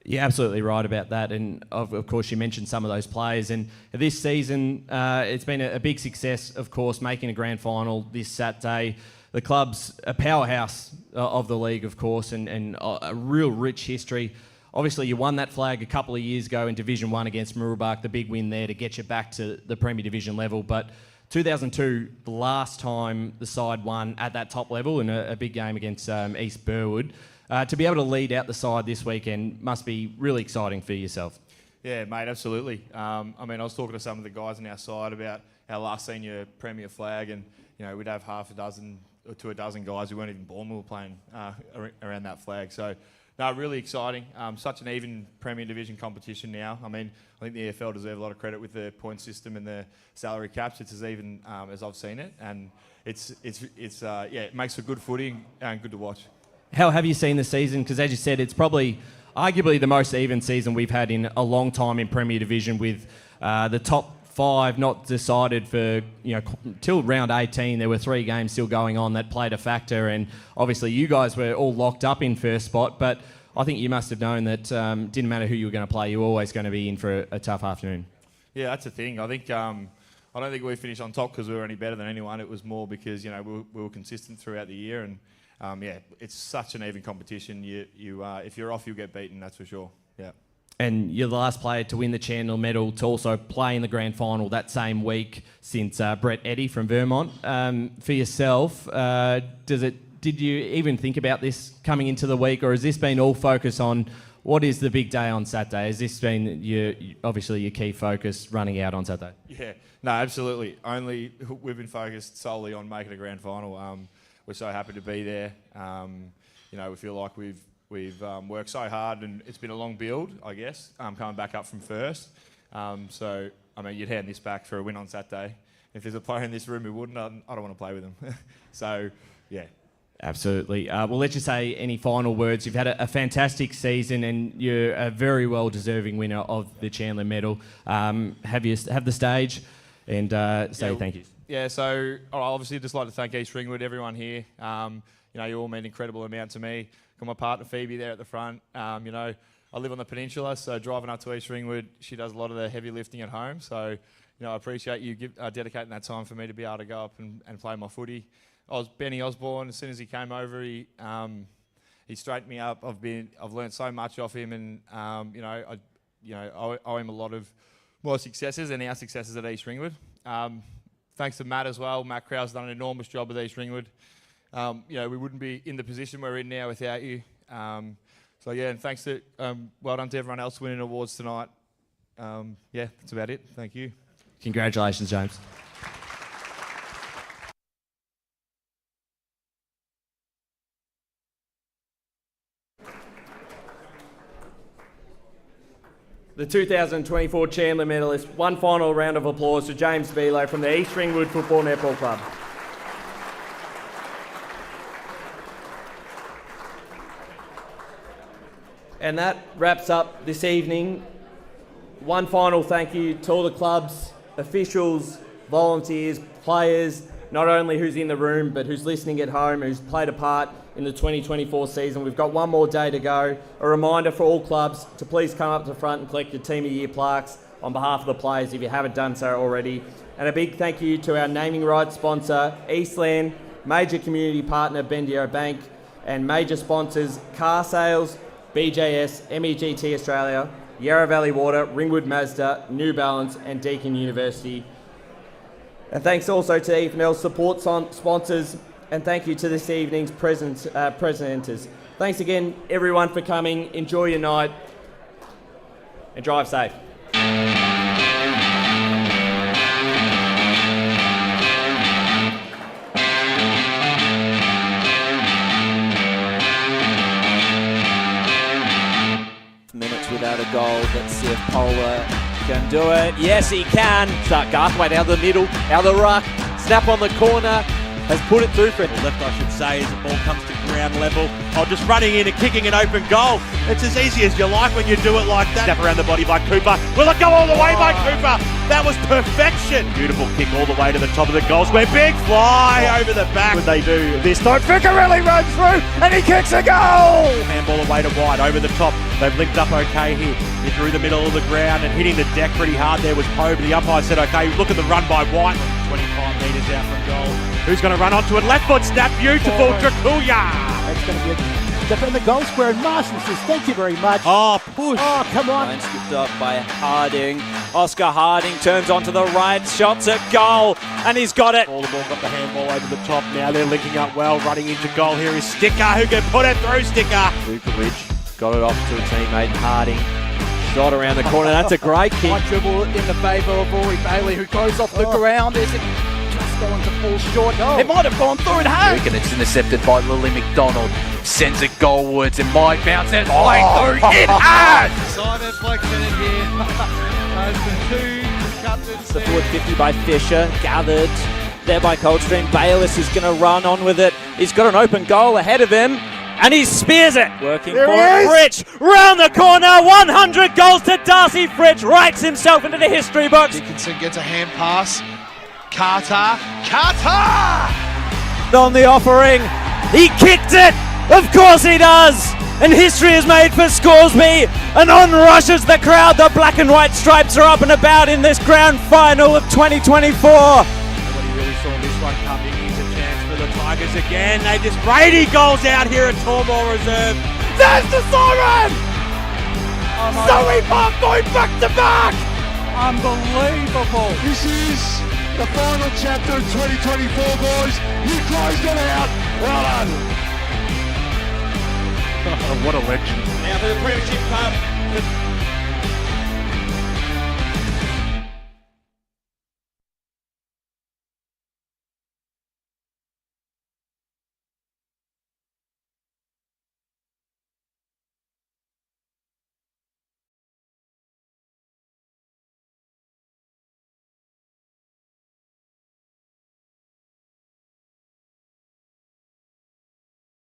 You're absolutely right about that, and of course you mentioned some of those players. And this season, it's been a big success, of course, making a grand final this Saturday. The club's a powerhouse of the league, of course, and a real rich history. Obviously, you won that flag a couple of years ago in Division 1 against Mooroolbark, the big win there to get you back to the Premier Division level. But 2002, the last time the side won at that top level in a big game against East Burwood. To be able to lead out the side this weekend must be really exciting for yourself. Yeah, mate, absolutely. I was talking to some of the guys on our side about our last senior Premier flag, and we'd have half a dozen to a dozen guys who weren't even born when we were playing around that flag. So, no, really exciting. Such an even Premier Division competition now. I think the EFL deserve a lot of credit with the point system and the salary caps. It's as even as I've seen it, and it makes for good footy and good to watch. How have you seen the season? Because as you said, it's probably arguably the most even season we've had in a long time in Premier Division, with the top 5 not decided for, till round 18. There were 3 games still going on that played a factor, and obviously you guys were all locked up in first spot, but I think you must have known that didn't matter who you were going to play, you were always going to be in for a tough afternoon. Yeah, that's the thing. I think I don't think we finished on top because we were any better than anyone. It was more because we were consistent throughout the year, and it's such an even competition. If you're off, you'll get beaten. That's for sure. Yeah. And you're the last player to win the Chandler Medal to also play in the grand final that same week since Brett Eddy from Vermont. For yourself, did you even think about this coming into the week, or has this been all focused on what is the big day on Saturday? Has this been obviously your key focus running out on Saturday? Yeah, no, absolutely. We've been focused solely on making a grand final. We're so happy to be there. We feel like we've worked so hard, and it's been a long build, I guess, coming back up from first. You'd hand this back for a win on Saturday. If there's a player in this room who wouldn't, I don't want to play with them. So, yeah. Absolutely. We'll let you say any final words. You've had a fantastic season, and you're a very well-deserving winner of the Chandler Medal. Have the stage and say thank you. Yeah, so I'd obviously just like to thank East Ringwood, everyone here. You all mean an incredible amount to me. Got my partner Phoebe there at the front. I live on the peninsula, so driving up to East Ringwood, she does a lot of the heavy lifting at home. So, I appreciate you dedicating that time for me to be able to go up and play my footy. Benny Osborne. As soon as he came over, he straightened me up. I've learned so much off him, and I owe him a lot of my successes and our successes at East Ringwood. Thanks to Matt as well. Matt Krause done an enormous job at East Ringwood. We wouldn't be in the position we're in now without you. And thanks to well done to everyone else winning awards tonight. That's about it. Thank you. Congratulations, James. The 2024 Chandler medalist. One final round of applause to James Below from the East Ringwood Football Netball Club. And that wraps up this evening. One final thank you to all the clubs, officials, volunteers, players, not only who's in the room, but who's listening at home, who's played a part in the 2024 season. We've got one more day to go. A reminder for all clubs to please come up to the front and collect your Team of the Year plaques on behalf of the players if you haven't done so already. And a big thank you to our naming rights sponsor, Eastland, major community partner, Bendigo Bank, and major sponsors, Car Sales, BJS, MEGT Australia, Yarra Valley Water, Ringwood Mazda, New Balance, and Deakin University. And thanks also to EFNL support sponsors, and thank you to this evening's presenters. Thanks again, everyone, for coming. Enjoy your night, and drive safe. Minutes without a goal. Let's see if Polar can do it. Yes, he can. Start Garthwaite out of the middle, out of the ruck. Snap on the corner. Has put it through for left, I should say, as the ball comes to ground level. Oh, just running in and kicking an open goal. It's as easy as you like when you do it like that. Snap around the body by Cooper. Will it go all the way by Cooper? That was perfection. Beautiful kick all the way to the top of the goal square. Big fly over the back. When they do this time, Ficarelli runs through and he kicks a goal. Handball away to wide over the top. They've linked up okay here. They're through the middle of the ground and hitting the deck pretty hard there was Poe, but the umpire said okay. Look at the run by White. 25 metres out from goal. Who's going to run onto it? Left foot snap. Beautiful. Draculia. It's going to be a step in the goal square, and Marshall says thank you very much. Oh, push. Oh, come on. Line skipped up by Harding. Oscar Harding turns onto the right, shots at goal, and he's got it. All the ball got the handball over the top. Now they're linking up well, running into goal. Here is Sticker, who can put it through. Sticker. Vukovic got it off to a teammate, Harding. Shot around the corner. That's a great kick. High dribble in the favour of Rory Bailey, who goes off the ground. Is it just going to fall short? It might have gone through it hard. And it's intercepted by Lily McDonald. Sends it goalwards and might bounce it through. It has! Simon Flexen in here. The two captains. The forward 50 by Fisher, gathered there by Coldstream. Bayless is going to run on with it. He's got an open goal ahead of him. And he spears it. Working for Fritsch. Round the corner. 100 goals to Darcy Fritsch. Writes himself into the history books. Dickinson gets a hand pass. Carter. On the offering. He kicked it. Of course he does. And history is made for Scoresby. And on rushes the crowd. The black and white stripes are up and about in this grand final of 2024. Nobody really saw this one coming. The Tigers again. They just Brady goals out here at Tormore Reserve. There's the siren! Zoe Park going back to back! Unbelievable! This is the final chapter of 2024, boys. You closed it out. Well done. What a legend. Now for the Premiership Cup.